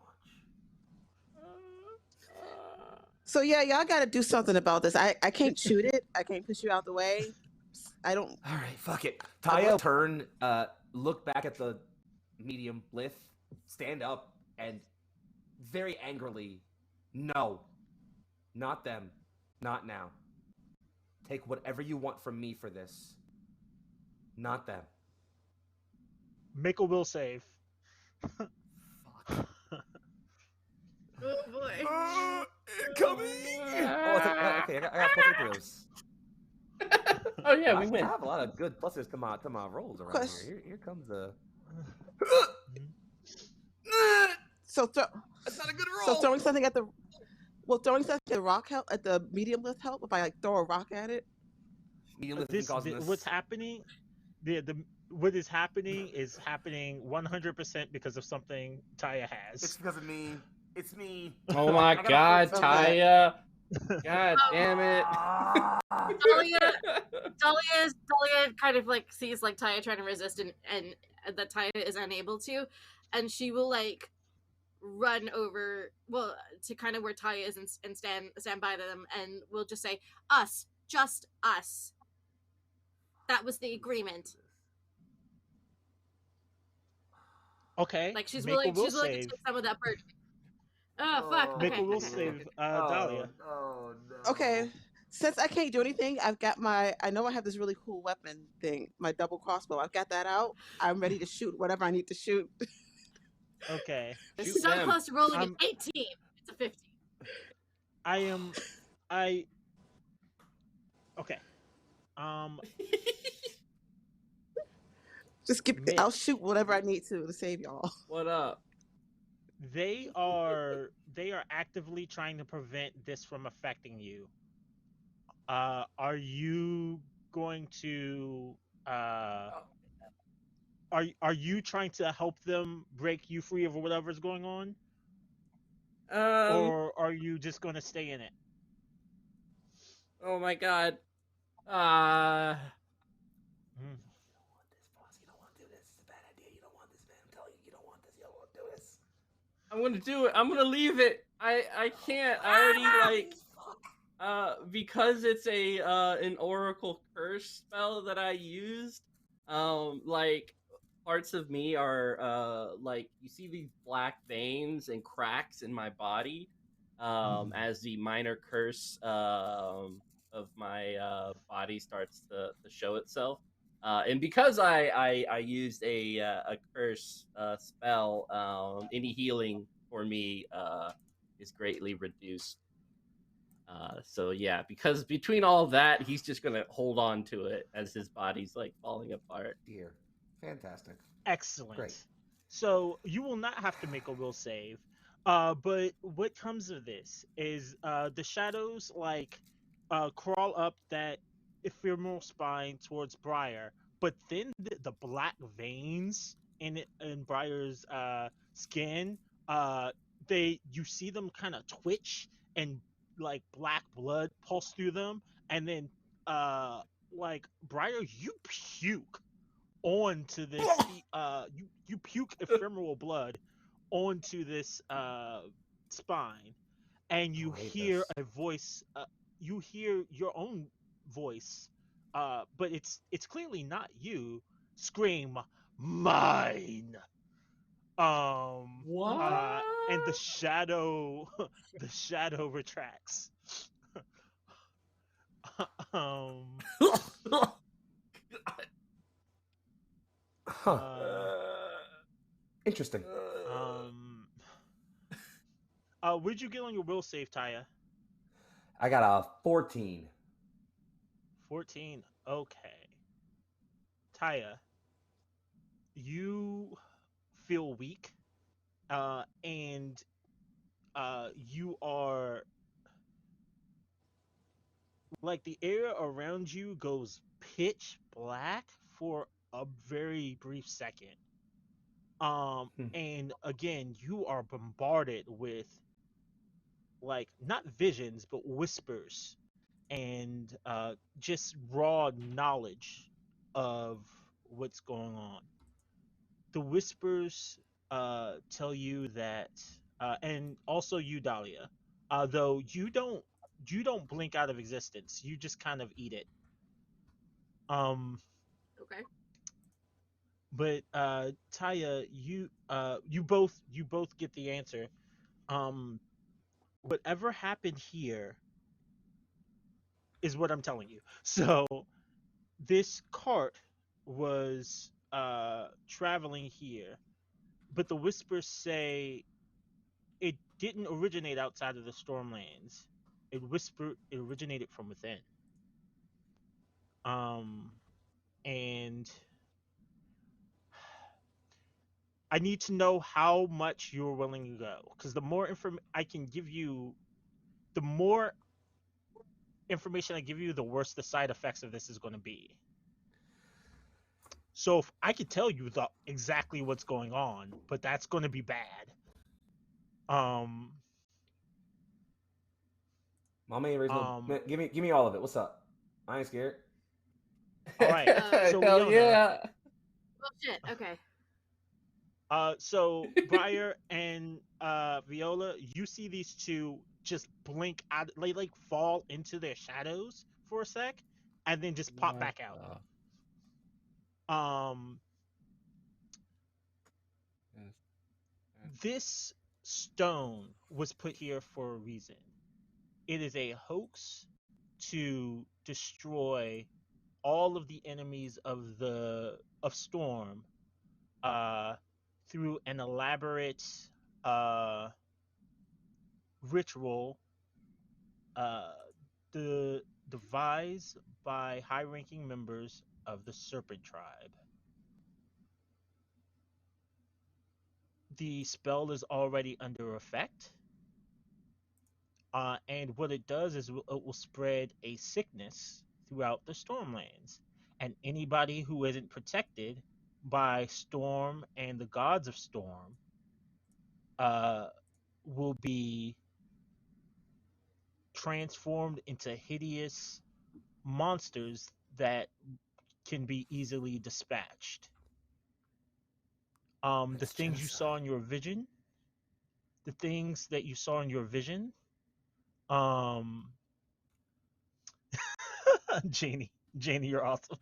So yeah, y'all got to do something about this. I can't shoot it. I can't push you out the way. I don't. All right, fuck it. Taiya turn, look back at the medium Lith, stand up, and very angrily, no, not them, not now. Take whatever you want from me for this. Not them. Make a will save. Fuck. Oh boy. Coming! Okay, I got plus 8 for those. Oh yeah, we win. I have a lot of good pluses to my rolls around here. Here comes the. That's not a good roll. So throwing something at the rock help at the medium lift help if I like throw a rock at it. Medium lift What's happening? What is happening 100% because of something Taiya has. It's because of me. It's me. Oh my god, Taiya. God damn it. Dahlia kind of like sees like Taiya trying to resist and that Taiya is unable to, and she will like run over to kind of where Taiya is and stand by them, and we'll just say us, just us. That was the agreement. Okay. Like she's willing to take some of that burden. Oh fuck. Make Okay. a will save, Dahlia. Oh no. Okay. Since I can't do anything, I know I have this really cool weapon thing, my double crossbow. I've got that out. I'm ready to shoot whatever I need to shoot. Okay. It's so close to rolling an 18. It's a 15. Okay. Just I'll shoot whatever I need to save y'all. What up? They are actively trying to prevent this from affecting you. Are you going to are you trying to help them break you free of whatever's going on? Or are you just going to stay in it? Oh my god. You don't want to do this. It's a bad idea. You don't want this, man. I'm telling you, you don't want this. You don't want to do this. I'm gonna do it. I'm gonna leave it. I can't. I already because it's an oracle curse spell that I used. Like parts of me are like you see these black veins and cracks in my body, as the minor curse of my body starts to show itself. And because I used a curse spell, any healing for me is greatly reduced. So yeah, because between all that, he's just gonna hold on to it as his body's like falling apart. Dear, fantastic. Excellent. Great. So you will not have to make a will save. But what comes of this is the shadows like crawl up that ephemeral spine towards Briar, but then the black veins in Briar's skin, you see them kind of twitch and like black blood pulse through them, and then like Briar, you puke onto this you puke ephemeral blood onto this spine, and you I hate hear this. a voice, you hear your own voice, but it's clearly not you, scream mine. What? And the shadow the shadow retracts. um Huh. uh, Interesting. um where'd you get on your will save, Taya? I got a 14. 14. Okay. Taya, you feel weak, and you are like the area around you goes pitch black for a very brief second. And again, you are bombarded with like not visions but whispers and just raw knowledge of what's going on. The whispers tell you that, and also you, Dahlia, though you don't blink out of existence. You just kind of eat it. Um, Okay. but Taya, you both get the answer. Um, whatever happened here is what I'm telling you. So this cart was traveling here, but the whispers say it didn't originate outside of the Stormlands. It originated from within. Um, and I need to know how much you're willing to go, because the more information I can give you, the more information I give you, the worse the side effects of this is going to be. So if I could tell you exactly what's going on, but that's going to be bad. My main reason. Man, give me all of it. What's up? I ain't scared. All right. So Hell Leona, yeah. Oh shit. Okay. So Briar and Viola, you see these two just blink out, like fall into their shadows for a sec, and then just pop back out. This stone was put here for a reason. It is a hoax to destroy all of the enemies of Storm through an elaborate ritual devised by high-ranking members of the Serpent Tribe. The spell is already under effect, and what it does is it will spread a sickness throughout the Stormlands, and anybody who isn't protected by Storm and the gods of Storm will be transformed into hideous monsters that can be easily dispatched. The things you saw in your vision, the things that you saw in your vision, Janie, you're awesome.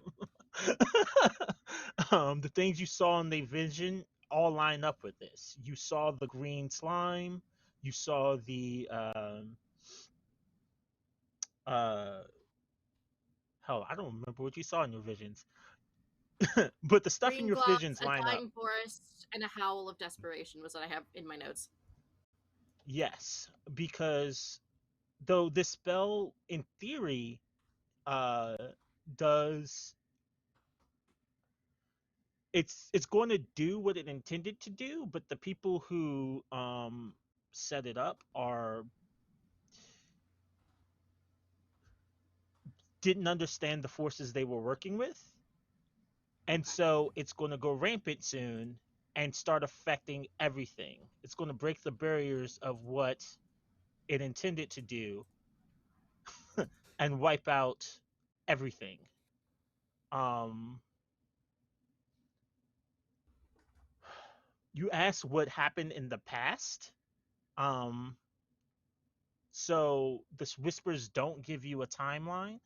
The things you saw in the vision all line up with this. You saw the green slime. You saw the hell, I don't remember what you saw in your visions, but the stuff in Green your gloves, visions a line up. dying forest, and a howl of desperation was what I have in my notes. Yes, because though this spell, in theory, does it's going to do what it intended to do, but the people who set it up didn't understand the forces they were working with, and so it's going to go rampant soon and start affecting everything. It's going to break the barriers of what it intended to do and wipe out everything. You asked what happened in the past. So this whispers don't give you a timeline.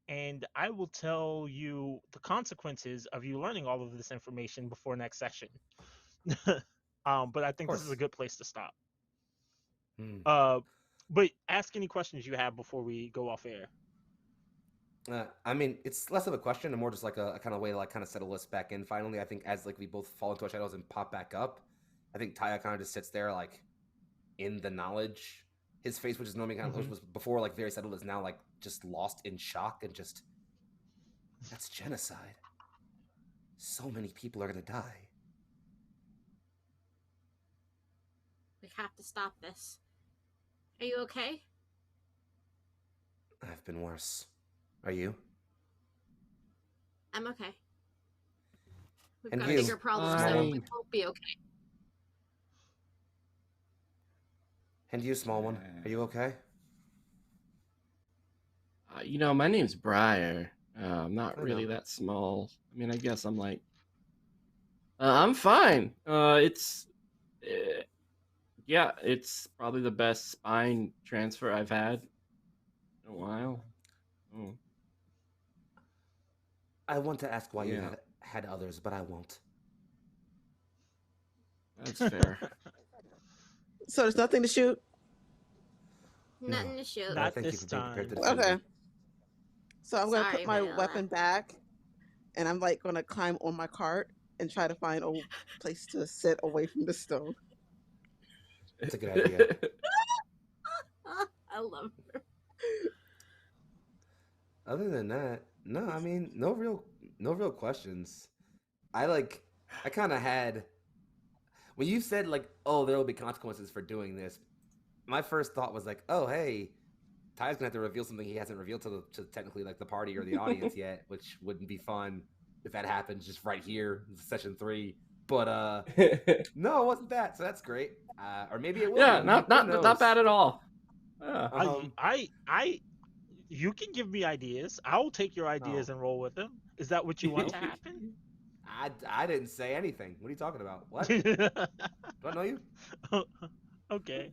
And I will tell you the consequences of you learning all of this information before next session. But I think this is a good place to stop. But ask any questions you have before we go off air. I mean, it's less of a question and more just like a kind of way to like kind of settle us back in. Finally, I think as like we both fall into our shadows and pop back up, I think Taiya kind of just sits there like in the knowledge. His face, which is normally kind of which was before like very settled, is now like just lost in shock and just that's genocide. So many people are gonna die. We have to stop this. Are you okay? I've been worse. Are you? I'm okay. We've And got you? bigger problems, so we won't be okay. And you, small one, are you okay? You know, my name's Briar. I'm not really that small. I mean, I guess I'm like... I'm fine. Yeah, it's probably the best spine transfer I've had in a while. Oh. I want to ask why you had others, but I won't. That's fair. So there's nothing to shoot? Nothing to shoot. Not this time. Okay. So I'm going to Sorry, put my Viola. weapon back, and I'm like going to climb on my cart and try to find a place to sit away from the stone. That's a good idea. I love her. Other than that, no, I mean, no real questions. I kind of had, when you said like, oh, there will be consequences for doing this, my first thought was like, oh, hey, Ty's gonna have to reveal something he hasn't revealed to technically like the party or the audience yet, which wouldn't be fun if that happens just right here, session 3. But no, it wasn't that, so that's great. Or maybe it will. Yeah, not bad at all. You can give me ideas. I'll take your ideas and roll with them. Is that what you want to happen? I didn't say anything. What are you talking about? What? Do I know you? Okay.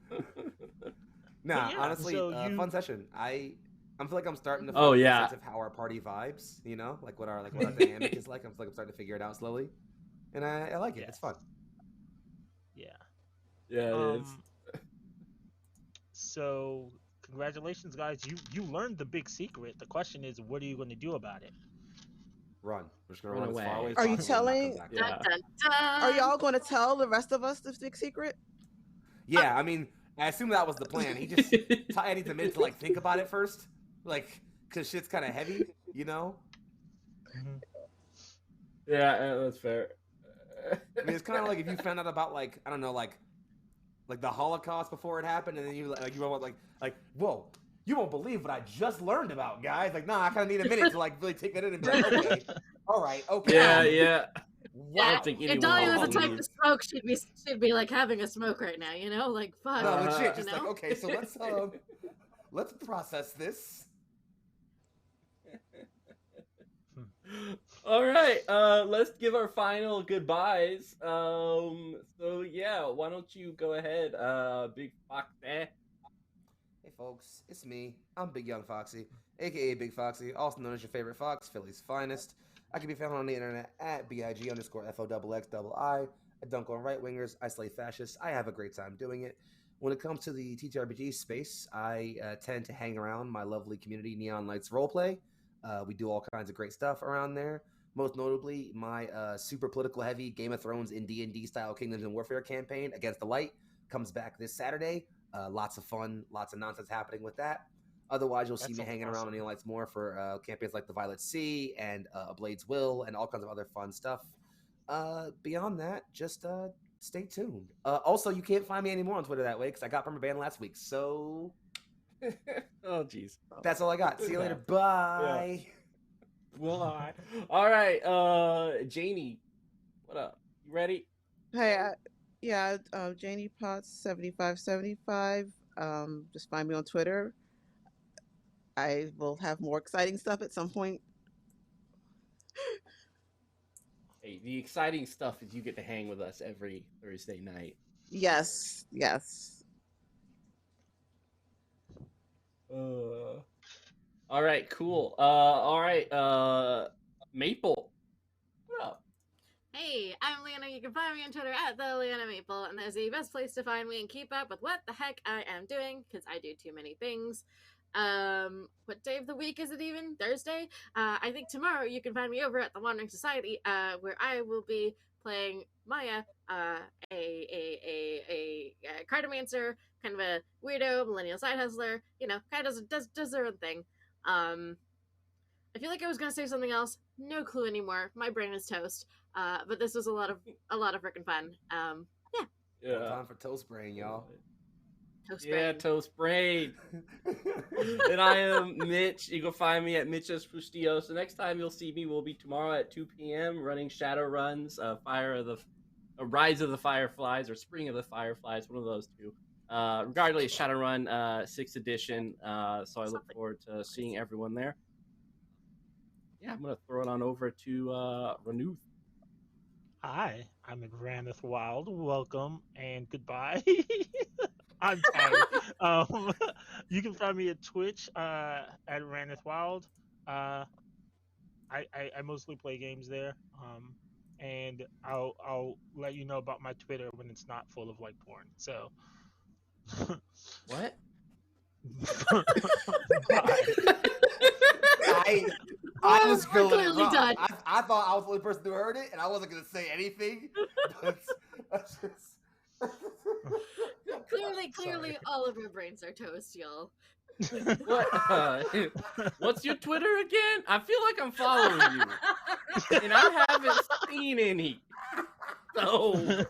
Nah, yeah, honestly, so fun session. I feel like I'm starting to Oh, find yeah. a sense of how our party vibes. You know, like what our dynamic is like. I'm starting to figure it out slowly, and I like it. Yes. It's fun. Yeah. Yeah, it is. So congratulations, guys. You learned the big secret. The question is, what are you going to do about it? Run. We're just gonna Run run as far away. away as Are you possible and not telling- come back. Yeah. Dun, dun, dun. Are y'all going to tell the rest of us this big secret? Yeah, I mean, I assume that was the plan. He just Ty needs a minute to like think about it first, like because shit's kind of heavy, you know. Yeah, that's fair. I mean, it's kind of like if you found out about like I don't know, like the Holocaust before it happened, and then you were like, whoa, you won't believe what I just learned about, guys. Like, nah, I kind of need a minute to like really take that in and be like, okay, all right, okay. Yeah. Wow. I don't think If anyone Dahlia was will the type believe. to smoke, she'd be like having a smoke right now, you know? Like, fuck. No, legit, Uh, just you like know? okay, so let's process this. All right, let's give our final goodbyes. So yeah, why don't you go ahead, Big Fox? Hey folks, it's me. I'm Big Young Foxy, aka Big Foxy, also known as your favorite fox, Philly's finest. I can be found on the internet at BIG_FOXXII. I dunk on right wingers, I slay fascists. I have a great time doing it. When it comes to the TTRPG space, I tend to hang around my lovely community, Neon Lights Roleplay. We do all kinds of great stuff around there. Most notably, my super political heavy Game of Thrones in D&D style Kingdoms and Warfare campaign, Against the Light, comes back this Saturday. Lots of fun, lots of nonsense happening with that. Otherwise, you'll see me hanging around on Neon Lights more for campaigns like the Violet Sea and A Blade's Will and all kinds of other fun stuff. Beyond that, just stay tuned. Also, you can't find me anymore on Twitter that way because I got perma banned last week. So Oh, jeez. that's all I got. See you later. Bye. Bye. All right, Janie, what up? You ready? Hey, Janie Potts 7575. Just find me on Twitter. I will have more exciting stuff at some point. Hey, the exciting stuff is you get to hang with us every Thursday night. Yes. All right, cool. All right, Maple, what up? Hey, I'm Leanna. You can find me on Twitter at the Leanna Maple, and there's the best place to find me and keep up with what the heck I am doing, because I do too many things. What day of the week is it even? Thursday? I think tomorrow you can find me over at the Wandering Society, where I will be playing Maya, a cartomancer, kind of a weirdo millennial side hustler. You know, kind of does their own thing. I feel like I was gonna say something else. No clue anymore. My brain is toast. But this was a lot of freaking fun. Yeah. Time for toast brain, y'all. Toast Yeah, brain. toast brain. And I am Mitch. You can find me at Mitch's Fustio. So next time you'll see me will be tomorrow at 2 p.m. running Shadow Runs, Rise of the Fireflies, or Spring of the Fireflies, one of those two. Regardless, Shadowrun 6th edition. So I look forward to seeing everyone there. Yeah, I'm gonna throw it on over to Ranuth. Hi, I'm Ranith Wild. Welcome and goodbye. I'm tired. You can find me at Twitch at Ranith Wild. I mostly play games there. And I'll let you know about my Twitter when it's not full of like porn. So What? Bye. I was feeling it clearly wrong. done. I thought I was the only person who heard it, and I wasn't going to say anything. But that's just... Clearly, Sorry. all of our brains are toast, y'all. What? What's your Twitter again? I feel like I'm following you, and I haven't seen any. So.